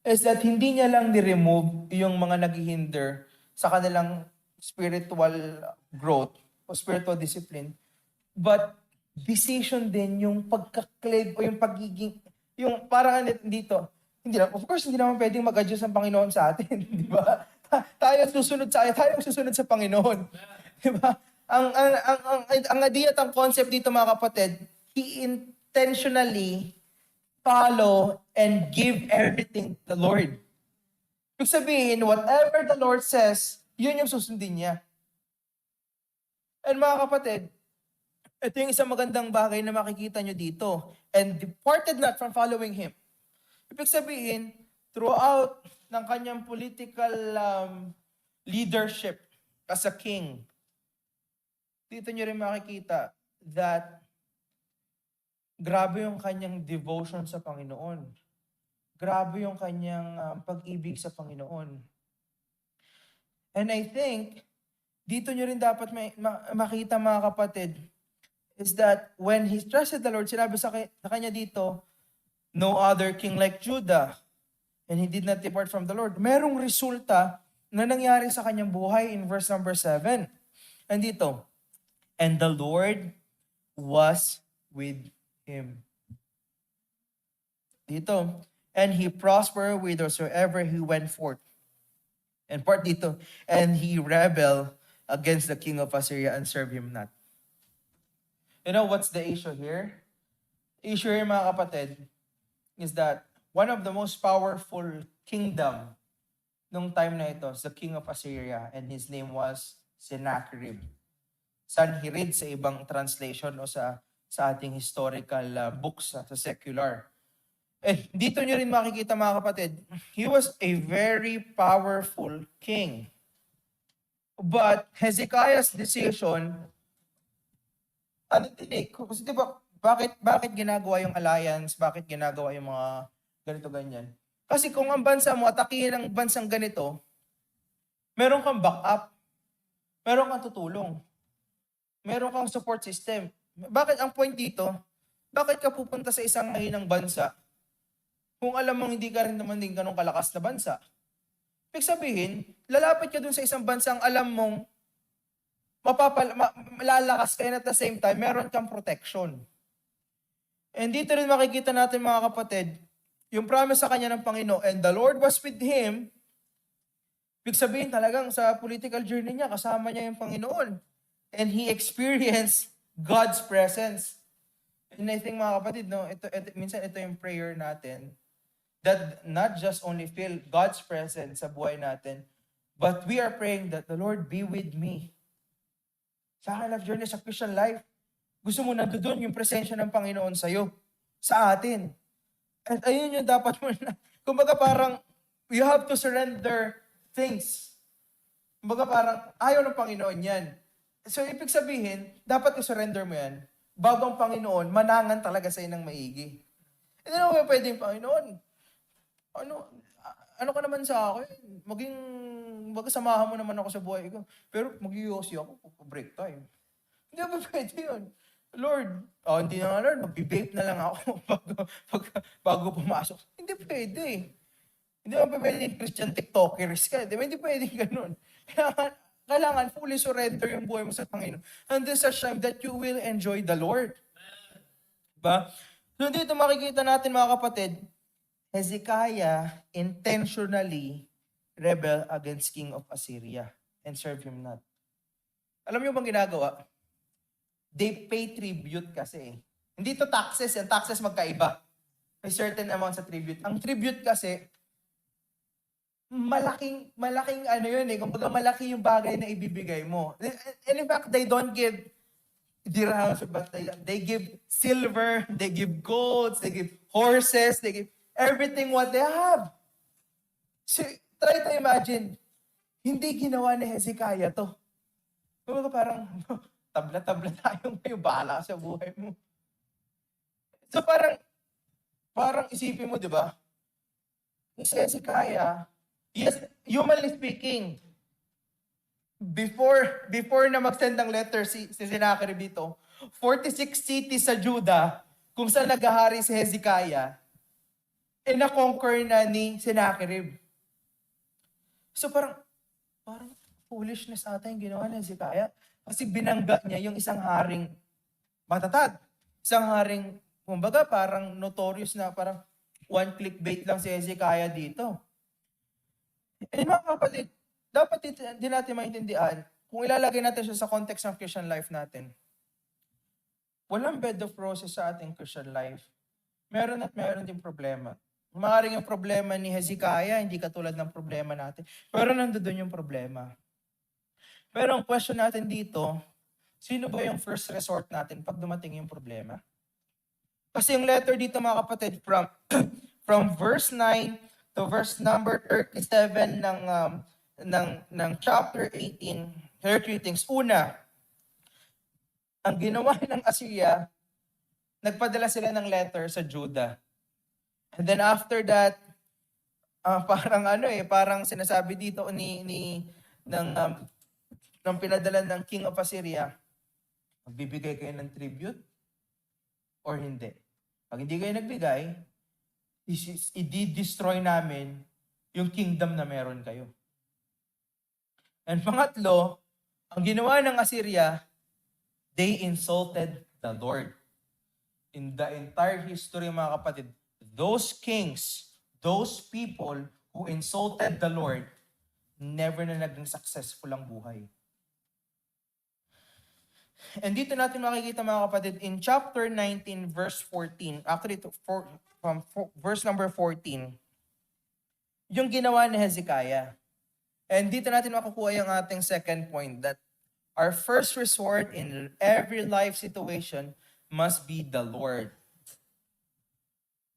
is that hindi niya lang ni-remove yung mga naghihinder sa kanilang spiritual growth o spiritual discipline, but decision din yung pagka-clave o yung pagiging, yung parang dito, hindi lang, of course, hindi naman pwedeng mag-adjust ang Panginoon sa atin, di ba? Tayo susunod sa Panginoon. Di ba? Ang idea at ang concept dito mga kapatid, he intentionally follow and give everything to the Lord. Ibig sabihin, whatever the Lord says, yun yung susundin niya. And mga kapatid, ito yung isang magandang bagay na makikita nyo dito. And departed not from following him. Ibig sabihin, throughout ng kanyang political leadership as a king, dito nyo rin makikita that grabe yung kanyang devotion sa Panginoon. Grabe yung kanyang pag-ibig sa Panginoon. And I think, dito nyo rin dapat makita mga kapatid, is that when he trusted the Lord, sinabi sa kanya dito, no other king like Judah, and he did not depart from the Lord. Merong resulta na nangyari sa kanyang buhay in verse number 7. Andito, and the Lord was with him. Dito, and he prospered whithersoever he went forth. And part dito, and he rebelled against the king of Assyria and served him not. You know what's the issue here? Issue here, mga kapatid, is that one of the most powerful kingdom nung time na ito is the king of Assyria, and his name was Sennacherib. Sanherib sa ibang translation o sa ating historical books sa secular. Eh, dito nyo rin makikita, mga kapatid, he was a very powerful king. But Hezekiah's decision, ano din eh, kasi di ba, bakit ginagawa yung alliance, bakit ginagawa yung mga ganito ganyan? Kasi kung ang bansa mo atakihin ng bansang ganito, meron kang backup, meron kang tutulong, meron kang support system. Bakit ang point dito? Bakit ka pupunta sa isang mahinang bansa kung alam mong hindi ka rin naman din ganun kalakas na bansa? Ibig sabihin, lalapit ka dun sa isang bansang alam mong malalakas ka, and at the same time, meron kang protection. And dito rin makikita natin, mga kapatid, yung promise sa kanya ng Panginoon, and the Lord was with him. Ibig sabihin talagang sa political journey niya, kasama niya yung Panginoon. And he experienced God's presence. And I think, mga kapatid, no, minsan ito yung prayer natin, that not just only feel God's presence sa buhay natin, but we are praying that the Lord be with me. Sa akin, life journey, sa Christian life, gusto mo nandoon yung presensya ng Panginoon sa'yo, sa atin. At ayun yung dapat mo na, kumbaga parang, you have to surrender things. Kumbaga parang, ayaw ng Panginoon yan. So, ibig sabihin, dapat i-surrender mo yan, bago ang Panginoon, manangan talaga sa'yo ng maigi. Hindi naman pwedeng Panginoon, ano ka naman sa akin? Magsamahan mo naman ako sa buhay ko. Pero mag-iossi ako, break time. Hindi ba pwede yun? Lord, hindi na nga Lord, mag-vape na lang ako bago pumasok. Hindi pwede. Hindi ba pwede Christian TikTokers ka? Hindi pwede ganun. Kailangan fully surrender yung buhay mo sa Panginoon. And this is a time that you will enjoy the Lord. Diba? So dito makikita natin, mga kapatid, Hezekiah intentionally rebel against King of Assyria and serve him not. Alam niyo bang ginagawa? They pay tribute kasi. Hindi to taxes. Yung taxes magkaiba. May certain amount sa tribute. Ang tribute kasi, malaking ano yun eh. Kumbaga malaki yung bagay na ibibigay mo. And in fact, they don't give dirhams, but they give silver, they give golds, they give horses, they give everything what they have. So, try to imagine, hindi ginawa ni Hezekiah to. Kumbaga parang, tabla-tabla tayo ngayon, bahala sa buhay mo. So parang isipin mo, di ba? Si Hezekiah, yes, humanly speaking, before na mag-send ng letter si Sennacherib dito, 46 cities sa Judah, kung saan naghahari si Hezekiah, na-conquer na ni Sennacherib. So parang foolishness ata yung ginawa ni Hezekiah. Kasi binangga niya yung isang haring matatag. Isang haring, kumbaga parang notorious na parang one clickbait lang si Hezekiah dito. And mga kapatid, dapat din natin maintindihan, kung ilalagay natin siya sa context ng Christian life natin, walang bed of roses sa ating Christian life. Meron at meron din problema. Maaaring yung problema ni Hezekiah, hindi katulad ng problema natin. Pero nandoon yung problema. Pero ang question natin dito, sino ba yung first resort natin pag dumating yung problema? Kasi yung letter dito, mga kapatid, from verse 9 to verse number 37 ng chapter 18, there are three things. Una, ang ginawa ng Assyria, nagpadala sila ng letter sa Judah. And then after that, parang sinasabi dito ng pinadala ng King of Assyria, magbibigay kayo ng tribute or hindi. Pag hindi kayo nagbigay, i-destroy namin yung kingdom na meron kayo. And pangatlo, Ang ginawa ng Assyria, they insulted the Lord. In the entire history, mga kapatid, those kings, those people who insulted the Lord, never na naging successful ang buhay. And dito natin makikita, mga kapatid, in chapter 19, verse 14, actually verse number 14, yung ginawa ni Hezekiah. And dito natin makukuha yung ating second point, that our first resort in every life situation must be the Lord.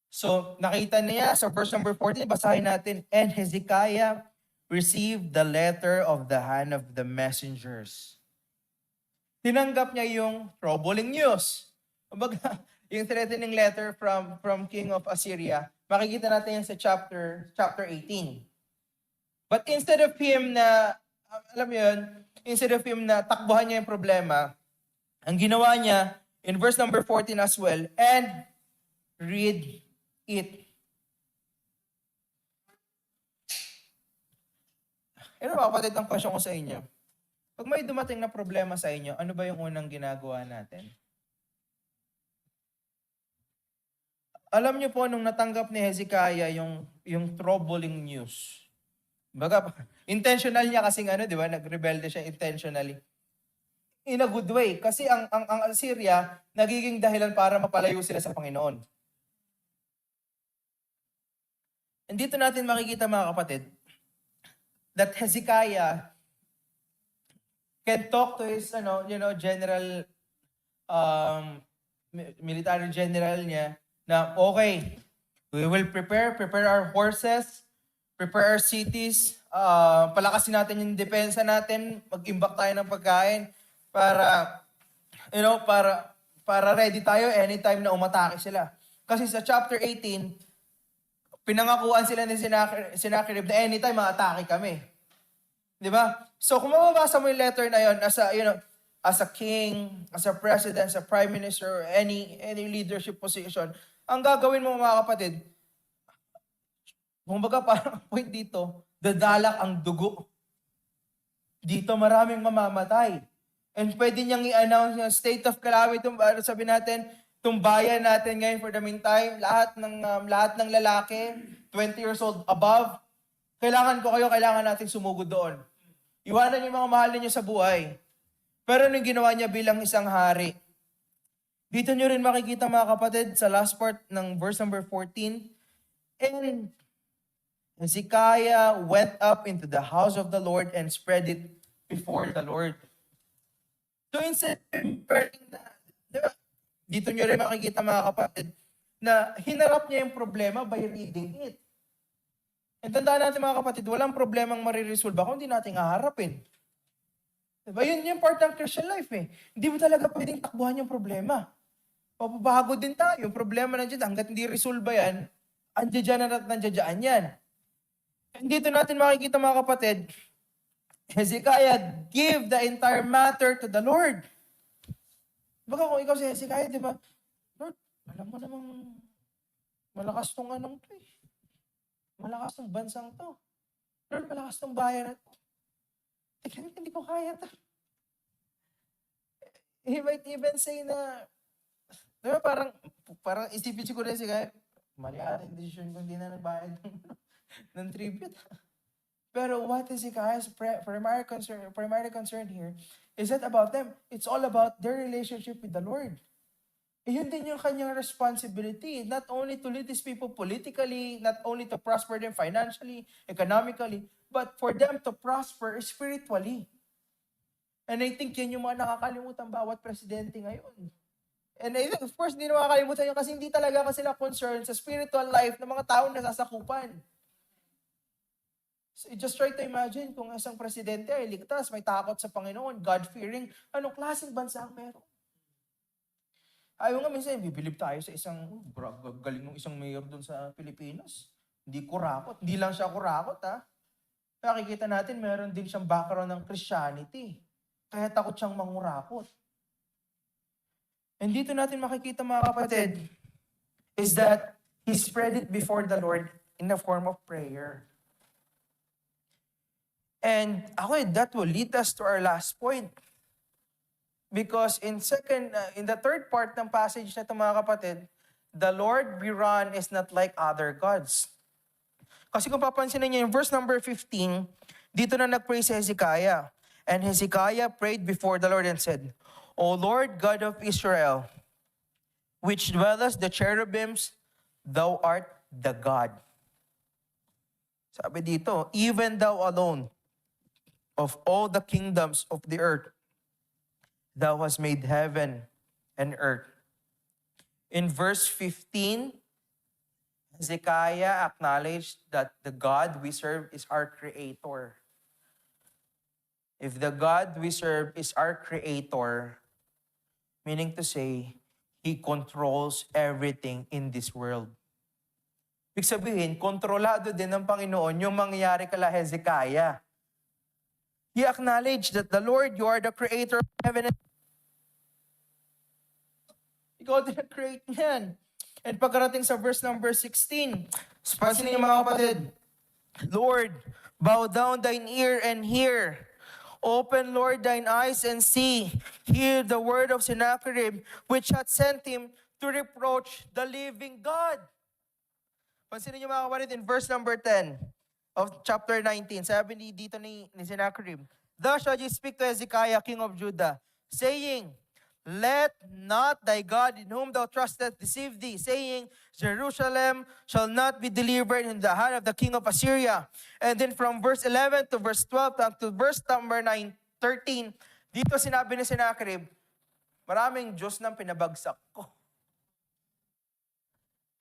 So, nakita niya sa verse number 14, basahin natin, and Hezekiah received the letter of the hand of the messengers. Tinanggap niya yung troubling news. Kumbaga, yung threatening letter from King of Assyria, makikita natin yan sa chapter 18. But instead of him na, alam mo yun, instead of him na takbuhan niya yung problema, ang ginawa niya, in verse number 14 as well, and read it. Ano ba, kapatid, ang question ko sa inyo? Pag may dumating na problema sa inyo, ano ba yung unang ginagawa natin? Alam niyo po, nung natanggap ni Hezekiah yung troubling news, baga, intentional niya kasing di ba, nagrebelde siya intentionally. In a good way. Kasi ang Assyria, nagiging dahilan para mapalayo sila sa Panginoon. And dito natin makikita, mga kapatid, that Hezekiah can talk to his, general, military general niya, na okay, we will prepare our horses, prepare our cities, palakasin natin yung depensa natin, mag-imbak tayo ng pagkain para ready tayo anytime na umatake sila. Kasi sa chapter 18, pinangakuan sila ni Sennacherib na anytime maatake kami. Di ba? So kung mababasa mo yung letter na yon as a king, as a president, as a prime minister, or any leadership position, ang gagawin mo, mga kapatid, kumbaga parang point dito, dadalak ang dugo. Dito maraming mamamatay. And pwede niyang i-announce yung state of calamity, sabi natin, itong bayan natin ngayon for the meantime, lahat ng lalaki, 20 years old above, kailangan natin sumugod doon. Iwanan yung mga mahal ninyo sa buhay. Pero anong ginawa niya bilang isang hari? Dito nyo rin makikita, mga kapatid, sa last part ng verse number 14, and Hezekiah went up into the house of the Lord and spread it before the Lord. So instead of dito nyo rin makikita, mga kapatid, na hinarap niya yung problema by reading it. And tandaan natin, mga kapatid, walang problemang mariresolve kung hindi natin haharapin. Diba? Yun yung part ng Christian life eh. Hindi mo talaga pwedeng takbuhan yung problema. Papabago din tayo. Yung problema nandiyan, hanggat hindi resolve yan, andyan at nandiyan yan. And dito natin makikita, mga kapatid, Hezekiah gave the entire matter to the Lord. Baka kung ikaw si Hezekiah, di ba? Lord, alam mo namang malakas tong to eh. Malakas tong bansang to. Lord, malakas tong bayan na to. Hindi ko kaya to. He might even say na, di ba, parang isipin siguro rin siya, mali ata yung decision kung hindi na nagbayad ng tribute. Pero what is Hezekiah's primary concern here is not about them. It's all about their relationship with the Lord. Yun din yung kanyang responsibility, not only to lead these people politically, not only to prosper them financially, economically, but for them to prosper spiritually. And I think yan yung mga nakakalimutan bawat presidente ngayon. And I think, of course, hindi na makakalimutan yun kasi hindi talaga sila concerned sa spiritual life ng mga tao na sasakupan. So just try to imagine kung isang presidente ay ligtas, may takot sa Panginoon, God-fearing, anong klaseng bansa ang meron? Ayaw nga minsan, bibilib tayo sa isang, galing ng isang mayor doon sa Pilipinas. Hindi kurakot. Hindi lang siya kurakot, ha? Nakikita natin, meron din siyang background ng Christianity. Kaya takot siyang mangurakot. And dito natin makikita, mga kapatid, is that he spread it before the Lord in the form of prayer. And okay, that will lead us to our last point. Because in the third part ng passage na ito mga kapatid, the Lord we run is not like other gods. Kasi kung papansinin niyo yung verse number 15, dito na nag-pray si Hezekiah. And Hezekiah prayed before the Lord and said, O Lord God of Israel, which dwellest the cherubims, thou art the God. Sabi dito, even thou alone of all the kingdoms of the earth, thou hast made heaven and earth. In verse 15, Hezekiah acknowledged that the God we serve is our creator. If the God we serve is our creator, meaning to say, He controls everything in this world. Ibig sabihin, kontrolado din ng Panginoon yung mangyayari kala Hezekiah. He acknowledged that the Lord, you are the creator of heaven and earth. Ikaw din ang create niyan. And pagkarating sa verse number 16, pansinin niyo mga kapatid, Lord, bow down thine ear and hear. Open, Lord, thine eyes and see. Hear the word of Sennacherib, which hath sent him to reproach the living God. Pansinin niyo mga kapatid, in verse number 10 of chapter 19, sabi dito ni Sennacherib, Thus shall ye speak to Hezekiah, king of Judah, saying, Let not thy God in whom thou trustest deceive thee, saying, Jerusalem shall not be delivered in the hand of the king of Assyria. And then from verse 11 to verse 12 to verse number 13, dito sinabi ni Sennacherib, maraming Diyos nang pinabagsak ko.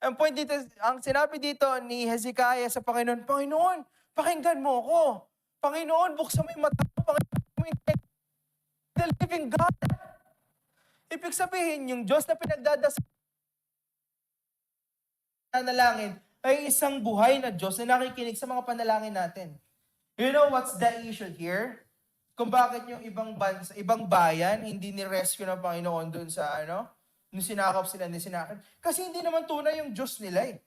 Ang point dito, ang sinabi dito ni Hezekiah sa Panginoon, Panginoon, pakinggan mo ako. Panginoon, buksan mo yung mata mo. Panginoon, mo yung the living God. Ibig sabihin, yung Diyos na pinagdadasal panalangin ay isang buhay na Diyos na nakikinig sa mga panalangin natin. You know what's the issue here? Kung bakit yung ibang bansa, ibang bayan, hindi ni-rescue ng Panginoon dun sa nung sinakop sila ni Sennacherib. Kasi hindi naman tunay yung Diyos nila eh.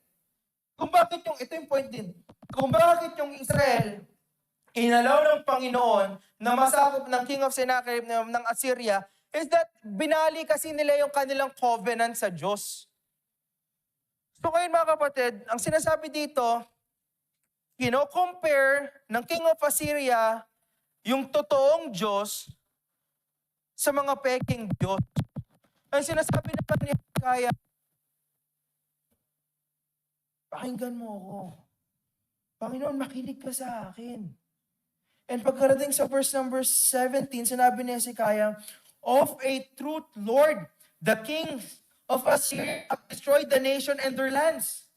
Kung bakit ito yung point din, kung bakit yung Israel, inalaw ng Panginoon na masakop ng King of Sennacherib ng Assyria, is that binali kasi nila yung kanilang covenant sa Diyos. So ngayon mga kapatid, ang sinasabi dito, compare ng King of Assyria yung totoong Diyos sa mga peking Diyos. Ang sinasabi naman ni Hezekiah, pakinggan mo ako. Panginoon, makinig ka sa akin. And pagkarating sa verse number 17, sinabi ni Hezekiah, Of a truth, Lord, the kings of Assyria have destroyed the nation and their lands.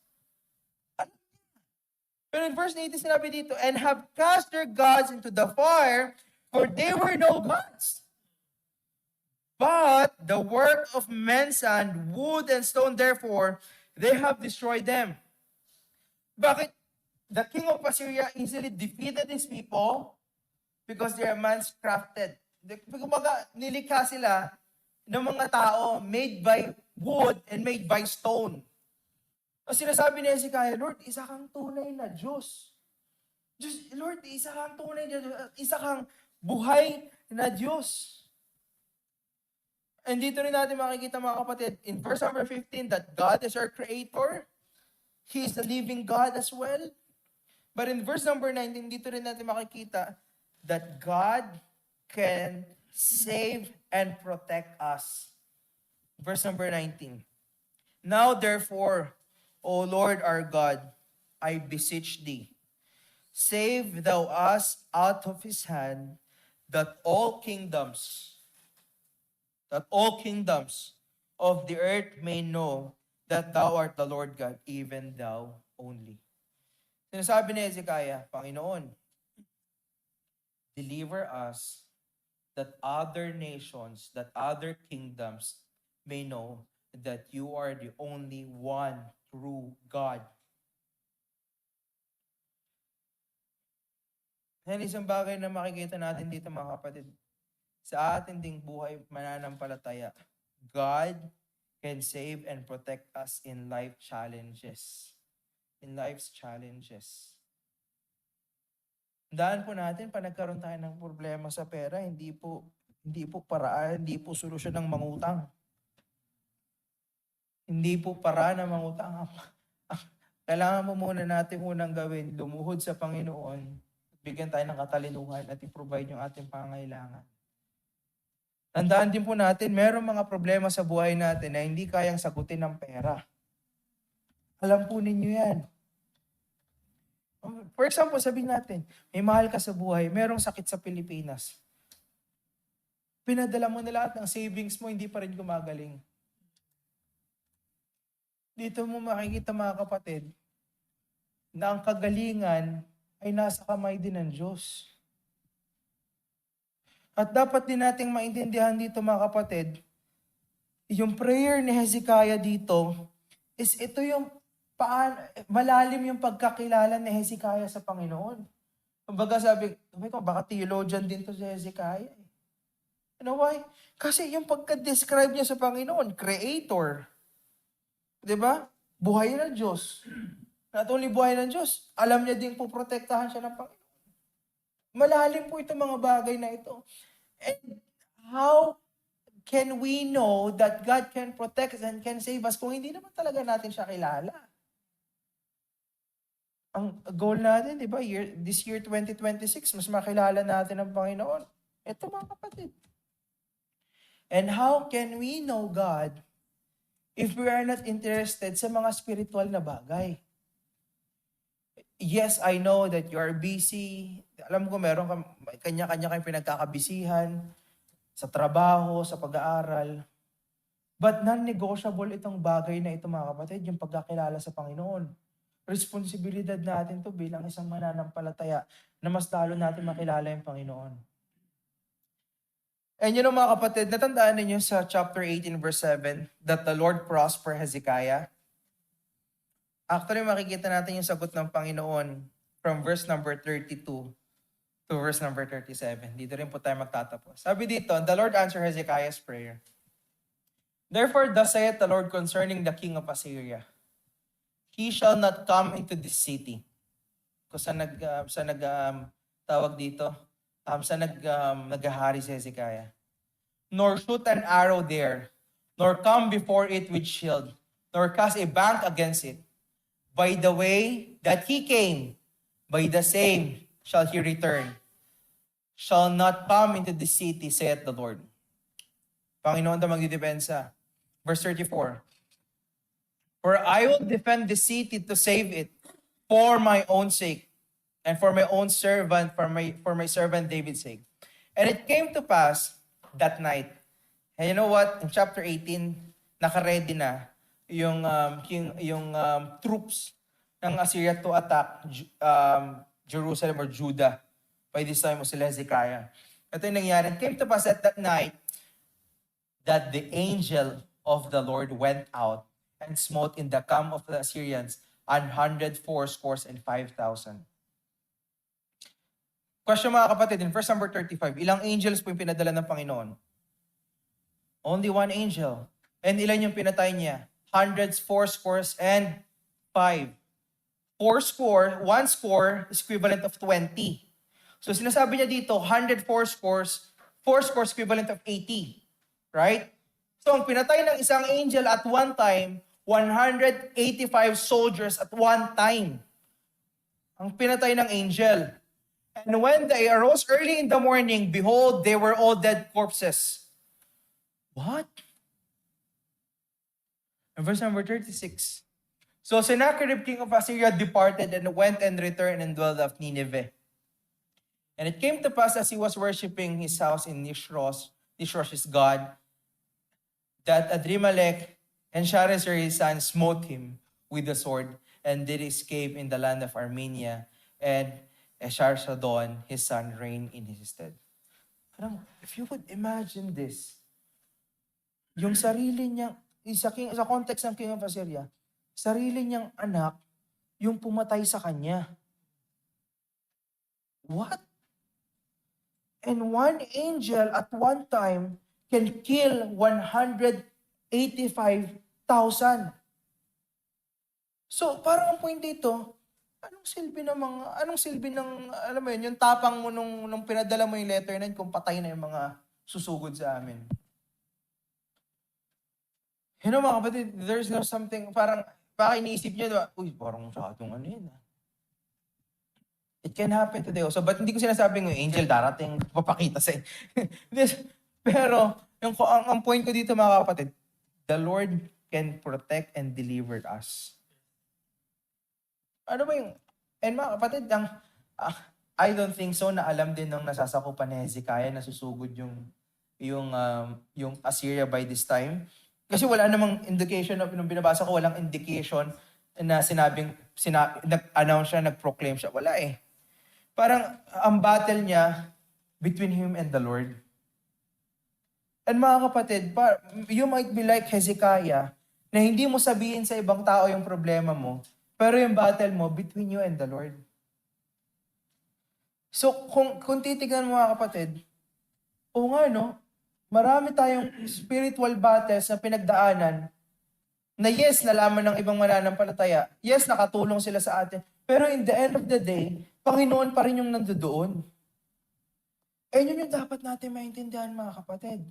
Pero in verse 18, sinabi dito, and have cast their gods into the fire, for they were no gods. But the work of men's hand, wood and stone, therefore, they have destroyed them. Bakit? The king of Assyria easily defeated his people because they are man's crafted. Kumbaga, nilikha sila ng mga tao made by wood and made by stone. Ang sinasabi ni Hezekiah, Lord, isa kang tunay na Diyos. Lord, isa kang tunay na Diyos. Isa kang buhay na Diyos. And dito rin natin makikita mga kapatid, in verse number 15, that God is our creator. He is the living God as well. But in verse number 19, dito rin natin makikita that God can save and protect us. Verse number 19. Now therefore, O Lord our God, I beseech thee, save thou us out of his hand, that all kingdoms of the earth may know that thou art the Lord God, even thou only. Sinasabi ni Hezekiah, Panginoon, deliver us that other nations, that other kingdoms may know that you are the only one true God. Yan isang bagay na makikita natin dito mga kapatid. Sa ating ding buhay mananampalataya, God can save and protect us in life challenges. In life's challenges. Tandaan po natin, pag nagkaroon tayo ng problema sa pera, hindi po paraan, hindi po solusyon ng mangutang. Hindi po paraan ng mangutang. Kailangan mo muna natin unang gawin, lumuhod sa Panginoon, bigyan tayo ng katalinuhan at i-provide yung ating pangangailangan. Tandaan din po natin, merong mga problema sa buhay natin na hindi kayang sagutin ng pera. Alam po ninyo yan. For example, sabihin natin, may mahal ka sa buhay, merong sakit sa Pilipinas. Pinadala mo na lahat ng savings mo, hindi pa rin gumagaling. Dito mo makikita mga kapatid, na ang kagalingan ay nasa kamay din ng Diyos. At dapat din nating maintindihan dito mga kapatid, yung prayer ni Hezekiah dito, is ito yung malalim yung pagkakilala ni Hezekiah sa Panginoon. Kumbaga sabi ko, baka theologian din to si Hezekiah. You know why? Kasi yung pagka-describe niya sa Panginoon, creator. 'Di ba? Buhay ng Diyos. Not only buhay ng Diyos, alam niya din po protektahan siya ng Panginoon. Malalim po itong mga bagay na ito. And how can we know that God can protect us and can save us kung hindi naman talaga natin siya kilala? Ang goal natin, di ba, this year 2026, mas makilala natin ang Panginoon. Ito mga kapatid. And how can we know God if we are not interested sa mga spiritual na bagay? Yes, I know that you are busy. Alam ko meron kanya-kanya kayong pinagkakabisihan sa trabaho, sa pag-aaral. But non-negotiable itong bagay na ito mga kapatid, yung pagkakilala sa Panginoon. Responsibilidad natin to bilang isang mananampalataya na mas lalo natin makilala yung Panginoon. And you know mga kapatid, natandaan ninyo sa chapter 18 verse 7 that the Lord prosper Hezekiah. Actually, makikita natin yung sagot ng Panginoon from verse number 32 to verse number 37. Dito rin po tayo magtatapos. Sabi dito, the Lord answered Hezekiah's prayer. Therefore, thus saith the Lord concerning the king of Assyria, he shall not come into this city. Kung naghahari si Hezekiah. Nor shoot an arrow there, nor come before it with shield, nor cast a bank against it. By the way that he came, by the same shall he return. Shall not come into the city, saith the Lord. Panginoon na magdidepensa. Verse 34. For I will defend the city to save it for my own sake, and for my own servant, for my servant David's sake. And it came to pass that night. And you know what? In chapter 18, naka-ready na yung troops ng Assyria to attack Jerusalem or Judah. By this time, sila Hezekiah. Ito yung nangyari. It came to pass at that night that the angel of the Lord went out and smote in the camp of the Assyrians 104 scores and 5,000. Question mga kapatid, in verse number 35, ilang angels po yung pinadala ng Panginoon? Only one angel. And ilan yung pinatay niya? 104 scores and 5. 1 score is equivalent of 20. So sinasabi niya dito, 104 scores, 4 scores equivalent of 80. Right? So ang pinatay ng isang angel at one time, 185 soldiers at one time. Ang pinatay ng angel. And when they arose early in the morning, behold, they were all dead corpses. What? And verse number 36. So Sennacherib, king of Assyria, departed and went and returned and dwelt at Nineveh. And it came to pass as he was worshipping his house in Nishrosh his god, that Adrimelech and Sharezer his son smote him with the sword, and did escape in the land of Armenia, and Esarhaddon his son reigned in his stead. Parang, if you would imagine this, yung sarili niya, sa context ng king of Assyria, sarili niyang anak, yung pumatay sa kanya. What? And one angel at one time can kill 185,000. So, parang ang point dito, anong silbi ng, alam mo yun, yung tapang mo nung pinadala mo yung letter na yun kung patay na yung mga susugod sa amin. You know, mga kapatid, there's no something, parang, baka iniisip nyo, diba? Uy, parang masyadong ano yun. It can happen today also. But hindi ko sinasabing yung angel darating, papakita sa Pero, ang point ko dito, mga kapatid, the Lord can protect and deliver us. Ano ba yung, and mga kapatid, I don't think so na alam din ng nasasakupan ni Hezekiah na susugod yung Assyria by this time. Kasi wala namang indication, nung binabasa ko, walang indication na nag-announce siya, nag-proclaim siya. Wala eh. Parang ang battle niya between him and the Lord. And mga kapatid, you might be like Hezekiah, na hindi mo sabihin sa ibang tao yung problema mo, pero yung battle mo between you and the Lord. So, kung titignan mo mga kapatid, o nga no, marami tayong spiritual battles na pinagdaanan na yes, nalaman ng ibang mananampalataya. Yes, nakatulong sila sa atin. Pero in the end of the day, Panginoon pa rin yung nandoon. Eh yun yung dapat natin maintindihan mga kapatid.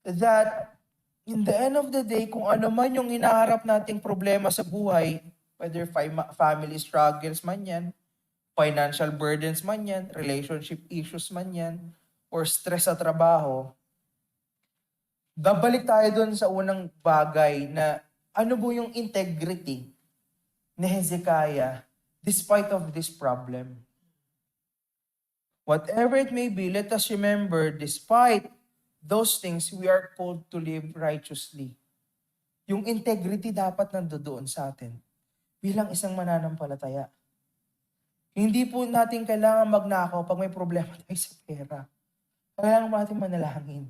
That in the end of the day, kung ano man yung inaharap nating problema sa buhay, whether family struggles man yan, financial burdens man yan, relationship issues man yan, or stress sa trabaho, babalik tayo dun sa unang bagay na ano po yung integrity ni Hezekiah despite of this problem. Whatever it may be, let us remember, despite those things, we are called to live righteously. Yung integrity dapat nandoon sa atin bilang isang mananampalataya. Hindi po natin kailangan magnakaw pag may problema tayo sa pera. Kailangan natin manalangin.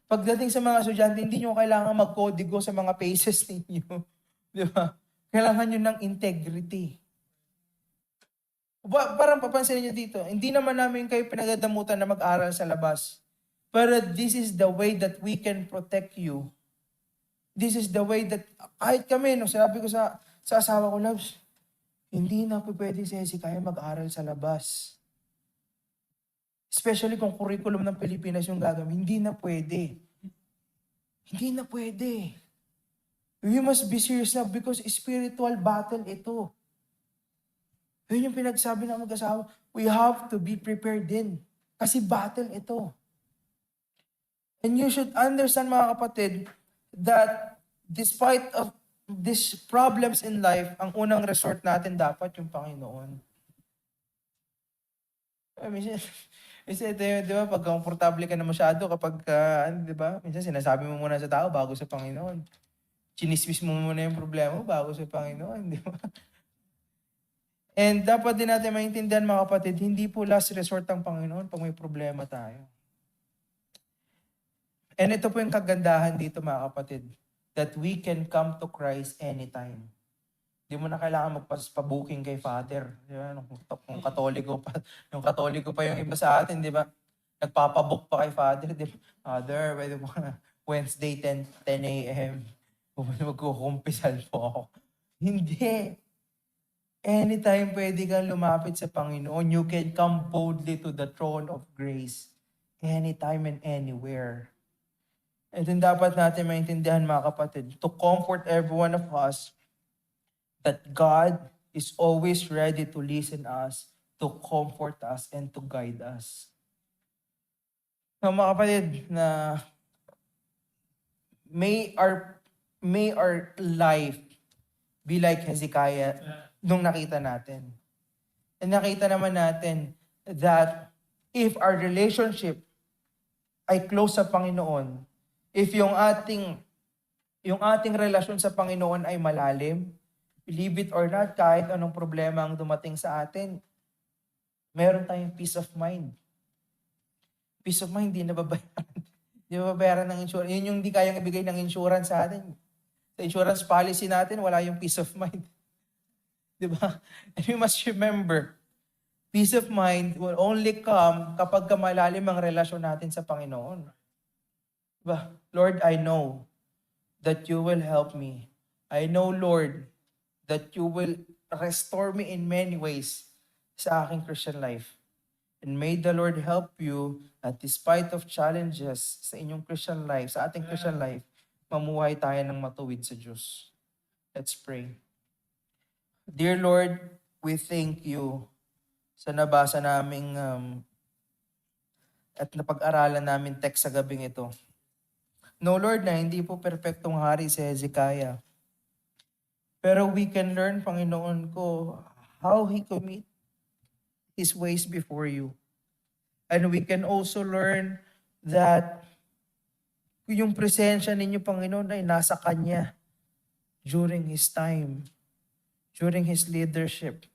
Pagdating sa mga estudyante, hindi nyo kailangan magkodigo sa mga paces ninyo. Di ba? Kailangan nyo ng integrity. Parang papansin nyo dito, hindi naman namin kayo pinagdadamutan na mag-aral sa labas. Pero this is the way that we can protect you. This is the way that, kahit kami, no, sinabi ko sa asawa ko, loves, hindi na po pwede si Hezekiah mag-aral sa labas. Especially kung curriculum ng Pilipinas yung gagawin, hindi na pwede. Hindi na pwede. We must be serious now because spiritual battle ito. Yun yung pinagsabi ng mag-asawa, we have to be prepared din. Kasi battle ito. And you should understand mga kapatid, that despite of these problems in life, ang unang resort natin dapat yung Panginoon. Minsan, di ba, pag komportable ka na masyado kapag, di ba, minsan sinasabi mo muna sa tao bago sa Panginoon. Chinismis mo muna yung problema mo bago sa Panginoon, di ba? And dapat din natin maintindihan mga kapatid, hindi po last resort ang Panginoon pag may problema tayo. And ito po yung kagandahan dito mga kapatid, that we can come to Christ anytime. Di mo na kailangan magpa-booking kay Father. Di ba? Yung katoliko pa yung iba sa atin, di ba? Nagpapabook pa kay Father. Di ba? Father, pwede mo na Wednesday 10 a.m. Magkukumpisal po ako. Hindi. Anytime pwede kang lumapit sa Panginoon, you can come boldly to the throne of grace. Anytime and anywhere. And then dapat natin maintindihan mga kapatid, to comfort every one of us, that God is always ready to listen us, to comfort us, and to guide us. So, mga kapatid, na may our life be like Hezekiah nung nakita natin. And nakita naman natin that if our relationship ay close sa Panginoon, if yung ating relasyon sa Panginoon ay malalim, believe it or not, kahit anong problema ang dumating sa atin, meron tayong peace of mind. Peace of mind, hindi nababayaran. Hindi nababayaran ng insurance. Yun yung hindi kayang ibigay ng insurance sa atin. Sa insurance policy natin, wala yung peace of mind. Diba? And we must remember, peace of mind will only come kapag malalim ang relasyon natin sa Panginoon. Diba? Lord, I know that you will help me. I know, Lord, that you will restore me in many ways sa aking Christian life. And may the Lord help you at despite of challenges sa inyong Christian life, sa ating Christian life, mamuhay tayo ng matuwid sa Diyos. Let's pray. Dear Lord, we thank you sa nabasa naming at napag-aralan namin text sa gabing ito. No Lord, na hindi po perpektong hari si Hezekiah. Pero we can learn, Panginoon ko, how he commit his ways before you. And we can also learn that yung presensya ninyo, Panginoon, ay nasa Kanya during His time, during His leadership.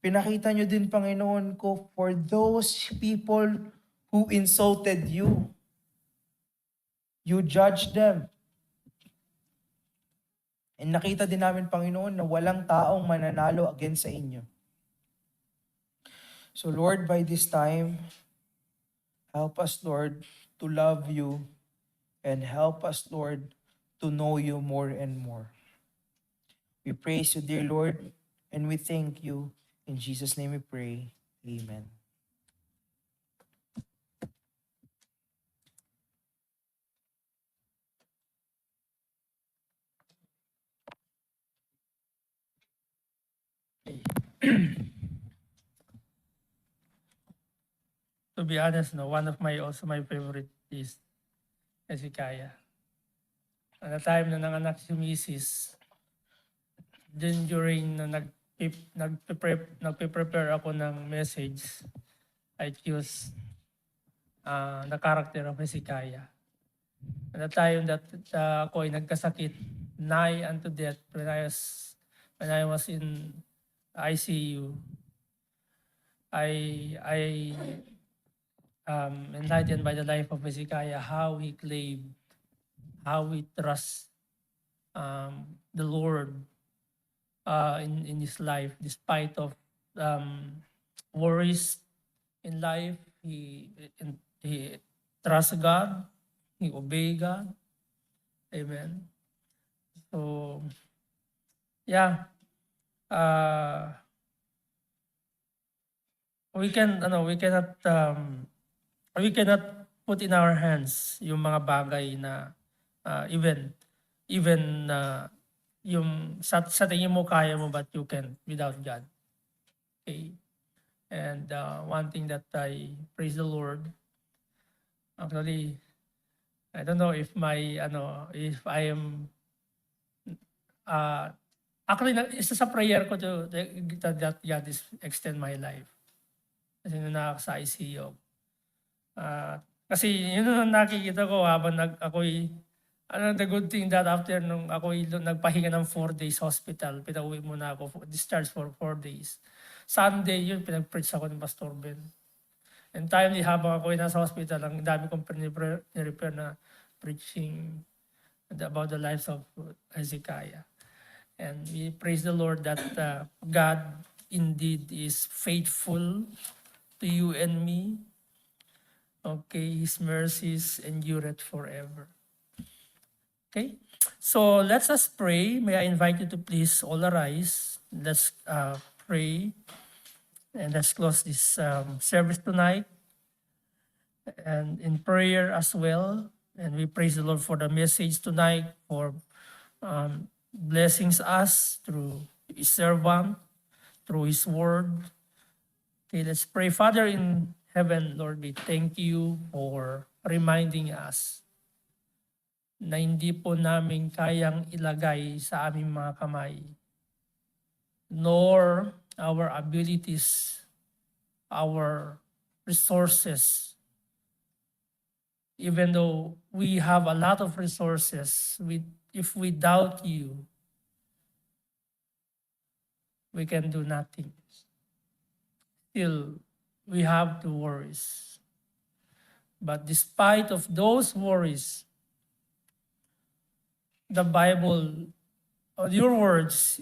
Pinakita nyo din, Panginoon ko, for those people who insulted you, you judged them. And nakita din namin, Panginoon, na walang taong mananalo against sa inyo. So Lord, by this time, help us, Lord, to love you and help us, Lord, to know you more and more. We praise you, dear Lord, and we thank you. In Jesus' name we pray. Amen. To be honest, no, one of my favorite is Hezekiah. At the time na nanganak si Mrs., then during na nagpe-prepare ako ng message, I choose the character of Hezekiah. At the time that ako ay nagkasakit, nigh unto death when I was in ICU, I enlightened by the life of Hezekiah, how he claimed, how he trusts the Lord in his life, despite of worries in life. He trusts God, he obey God. Amen. So, yeah. We cannot put in our hands yung mga bagay na even yung sa tingin mo kaya mo, but you can without God. Okay. And one thing that I praise the Lord, actually, I don't know if if I am actually isa sa prayer ko to that God is extend my life. Kasi nung sa ICU. Kasi yun ang nakikita ko habang the good thing that after nung ako'y nagpahinga ng 4 days hospital, pinauwi muna ako, discharged for 4 days. Sunday yun, pinag-preach ako ng Pastor Ben. And timely, habang ako'y nasa hospital, ang dami kong ni-repair na preaching about the lives of Hezekiah. And we praise the Lord that God indeed is faithful to you and me. Okay, His mercies endureth forever. Okay, so let's us pray. May I invite you to please all arise. Let's pray. And let's close this service tonight. And in prayer as well. And we praise the Lord for the message tonight, for blessings us through His servant, through His word. Okay, let's pray. Father in heaven, Lord, we thank you for reminding us na hindi po namin kayang ilagay sa aming mga kamay, nor our abilities, our resources. Even though we have a lot of resources, if we doubt you, we can do nothing. Still, we have to worries. But despite of those worries, the Bible, or your words,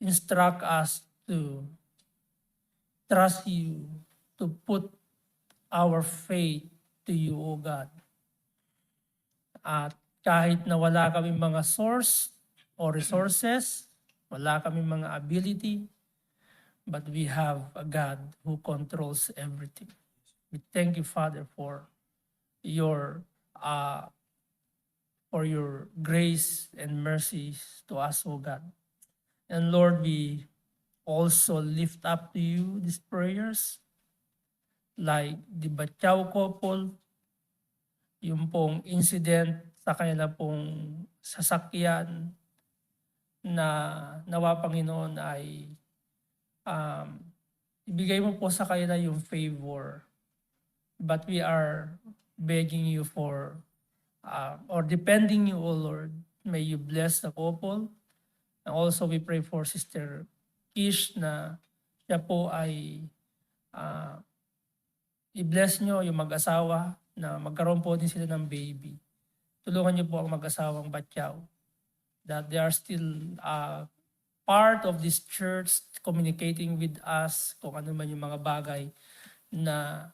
instruct us to trust you, to put our faith to you, O God. At kahit na wala kaming mga source or resources, Wala kami mga ability, but we have a God who controls everything. We thank you, Father, your uh, for your grace and mercies to us, O God. And Lord, we also lift up to you these prayers, like the Batyaw couple, yung pong incident sa kanila pong sasakyan na nawa Panginoon ay ibigay mo po sa kanila yung favor. But we are begging you or depending you, O Lord, may you bless the couple. And also we pray for Sister Kish na siya po ay i-bless nyo yung mag-asawa na magkaroon po din sila ng baby. Tulungan niyo po ang mag-asawang Batyaw that they are still part of this church, communicating with us kung ano man yung mga bagay na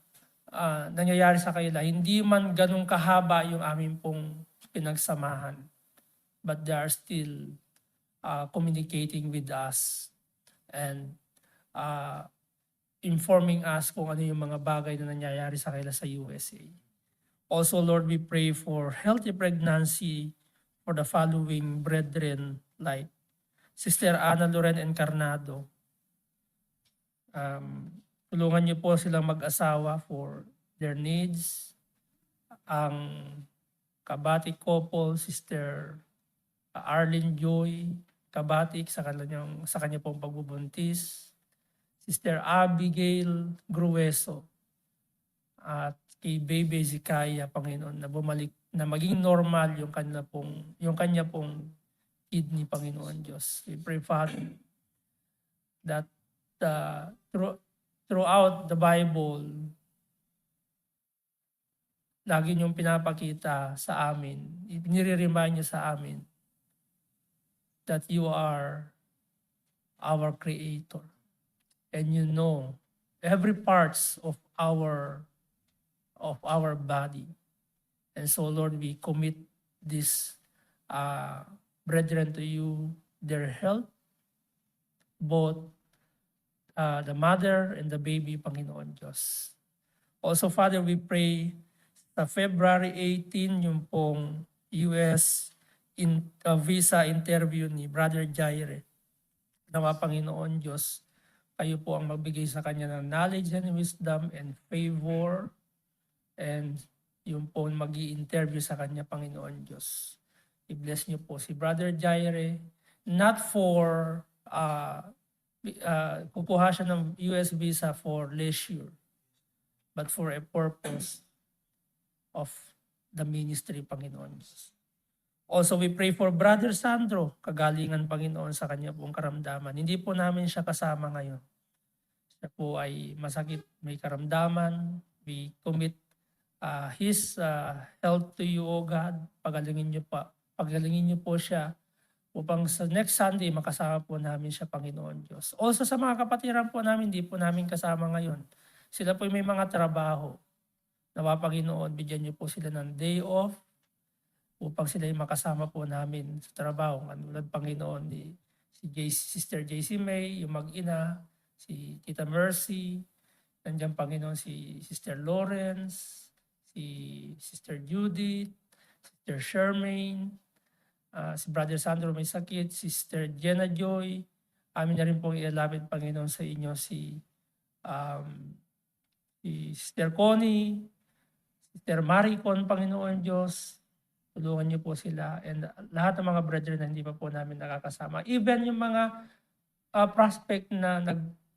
nangyayari sa kanila. Hindi man ganun kahaba yung aming pong pinagsamahan, but they are still communicating with us and informing us kung ano yung mga bagay na nangyayari sa kanila sa USA. Also, Lord, we pray for healthy pregnancy for the following brethren like Sister Ana Loren Encarnado. Tulungan niyo po silang mag-asawa for their needs. Ang Kabatik couple, Sister Arlene Joy Kabatik sa kanya pong pagbubuntis. Sister Abigail Grueso at kay Baby Zikaya, Panginoon, na bumalik, na maging normal yung kanya pong kidney, Panginoon Diyos. We pray, Father, that throughout the Bible, lagi niyong pinapakita sa amin, nire-remind niyo sa amin that you are our Creator. And you know every parts of our body. And so, Lord, we commit this brethren to you, their health, both the mother and the baby, Panginoon Diyos. Also, Father, we pray sa February 18, yung pong US visa interview ni Brother Jaire. Nawa, Panginoon Diyos, kayo po ang magbigay sa kanya ng knowledge and wisdom and favor, and yung po mag-i-interview sa kanya, Panginoon Diyos. I-bless niyo po si Brother Jaire, not for kukuha siya ng US visa for leisure, but for a purpose of the ministry, Panginoon Diyos. Also, we pray for Brother Sandro, kagalingan, Panginoon, sa kanya pong karamdaman. Hindi po namin siya kasama ngayon. Siya po ay masakit, may karamdaman. We commit his health to you, O God. Pagalingin niyo po siya upang sa next Sunday makasama po namin siya, Panginoon Diyos. Also sa mga kapatiran po namin, hindi po namin kasama ngayon. Sila po may mga trabaho. Nawa, Panginoon, bigyan niyo po sila ng day off upang sila yung makasama po namin sa trabaho. Katulad, Panginoon, Sister JC May, yung mag-ina, si Tita Mercy, nandiyan, Panginoon, si Sister Lawrence, si Sister Judith, Sister Charmaine, si Brother Sandro may sakit, Sister Jenna Joy. Amin na rin pong ilalapit, Panginoon, sa inyo si Sister Connie, Sister Maricon, Panginoon Diyos. Tulungan niyo po sila and lahat ng mga brethren na hindi pa po namin nakakasama. Even yung mga prospect na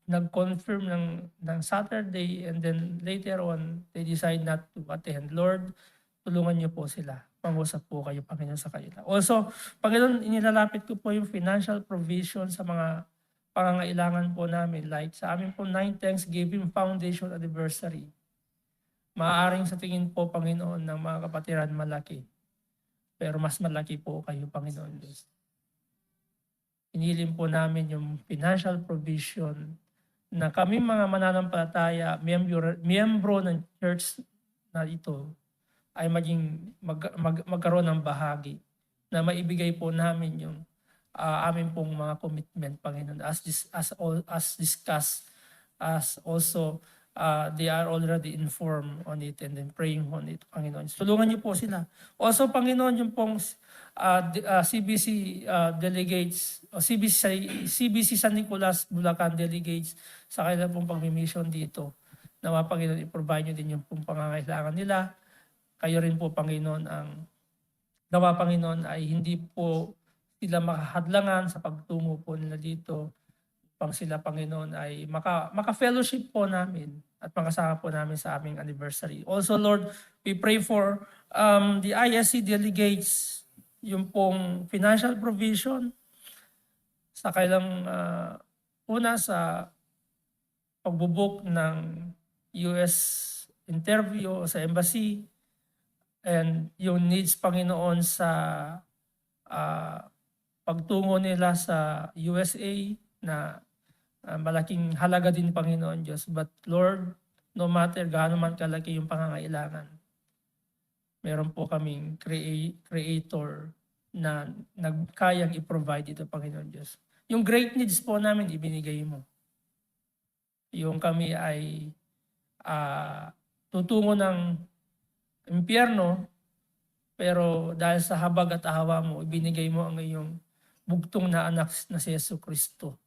nag-confirm ng Saturday and then later on they decide not to attend. Lord, tulungan niyo po sila. Pangusap po kayo, Panginoon, sa kanila. Also, Panginoon, inilalapit ko po yung financial provision sa mga pangangailangan po namin. Like sa amin po 9 Thanksgiving Foundation Anniversary. Maaaring sa tingin po, Panginoon, ng mga kapatiran malaki. Pero mas malaki po kayo, Panginoon Diyos. Inilin po namin yung financial provision na kami mga mananampalataya, miyembro ng church na ito, ay magkaroon ng bahagi na maibigay po namin yung amin pong mga commitment, Panginoon, as discussed, as also they are already informed on it and then praying on it, Panginoon. Tulungan niyo po sila. Also, Panginoon, yung pong CBC delegates, o CBC San Nicolas, Bulacan delegates sa kanilang pong pag-mission dito. Nawa, Panginoon, i-provide niyo din yung pong pangangailangan nila. Kayo rin po, Panginoon, ang nawa, Panginoon, ay hindi po sila makahadlangan sa pagtungo po nila dito. Pang sila, Panginoon, ay maka-fellowship po namin at makasama po namin sa aming anniversary. Also, Lord, we pray for the ISC delegates, yung pong financial provision sa kailang una sa pagbubook ng US interview sa embassy, and yung needs, Panginoon, sa pagtungo nila sa USA na malaking halaga din, Panginoon Diyos. But Lord, no matter gaano man kalaki yung pangangailangan, meron po kaming creator na nagkayang i-provide ito, Panginoon Diyos. Yung great needs po namin, ibinigay mo. Yung kami ay tutungo ng impyerno, pero dahil sa habag at awa mo, ibinigay mo ang iyong bugtong na anak na si Yesu Kristo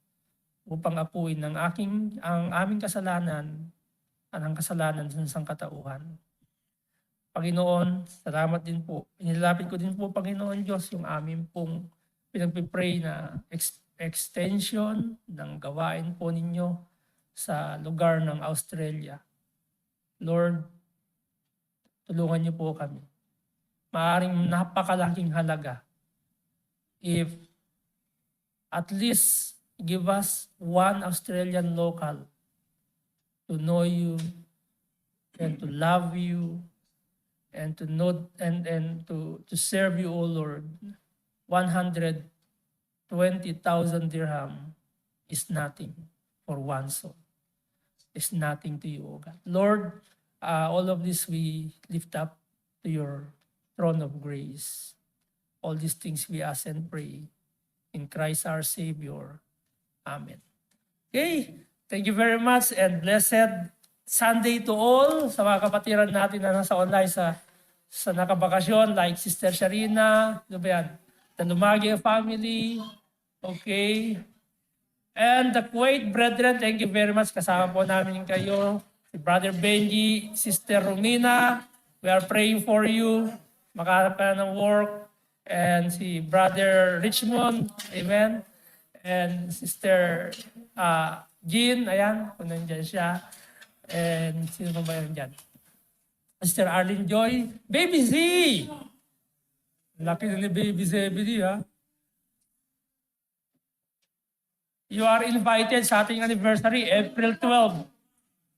upang apuin ang aming kasalanan at ang kasalanan ng sangkatauhan. Panginoon, salamat din po. Inilapit ko din po, Panginoon Diyos, yung aming pong pinagpipray na extension ng gawain po ninyo sa lugar ng Australia. Lord, tulungan niyo po kami. Maaring napakalaking halaga if at least give us one Australian local to know you and to love you and to know and to serve you, O Lord. 120,000 dirham is nothing for one soul. Is nothing to you, O God. Lord, all of this we lift up to your throne of grace. All these things we ask and pray in Christ our Savior. Amen. Okay, thank you very much and blessed Sunday to all sa mga kapatiran natin na nasa online sa nakabakasyon like Sister Sharina, ano ba yan? The Lumagio family, okay. And the Kuwait brethren, thank you very much. Kasama po namin kayo. Si Brother Benji, Sister Romina, we are praying for you. Makahanap ka ng work. And si Brother Richmond, amen. And Sister Jean, ayan, kung nandiyan siya. And sino ba yun dyan? Sister Arlene Joy, Baby Z! Laki na ni Baby Zebedee, ha? You are invited sa ating anniversary, April 12.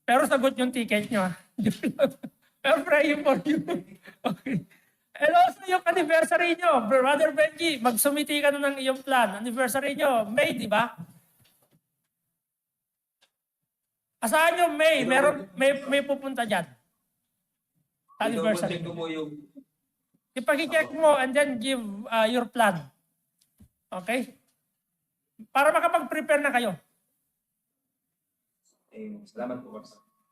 Pero sagot yung ticket nyo, ha? We're praying for you. Okay. And also yung anniversary nyo, Brother Benji, magsumiti ka na ng iyong plan. Anniversary nyo, May, di ba? Asahan nyo, May? May pupunta dyan. Anniversary. Ipag-check mo and then give your plan. Okay? Para makapag-prepare na kayo. Salamat po.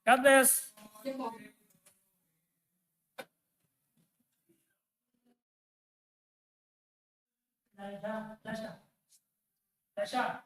God bless. Lasha.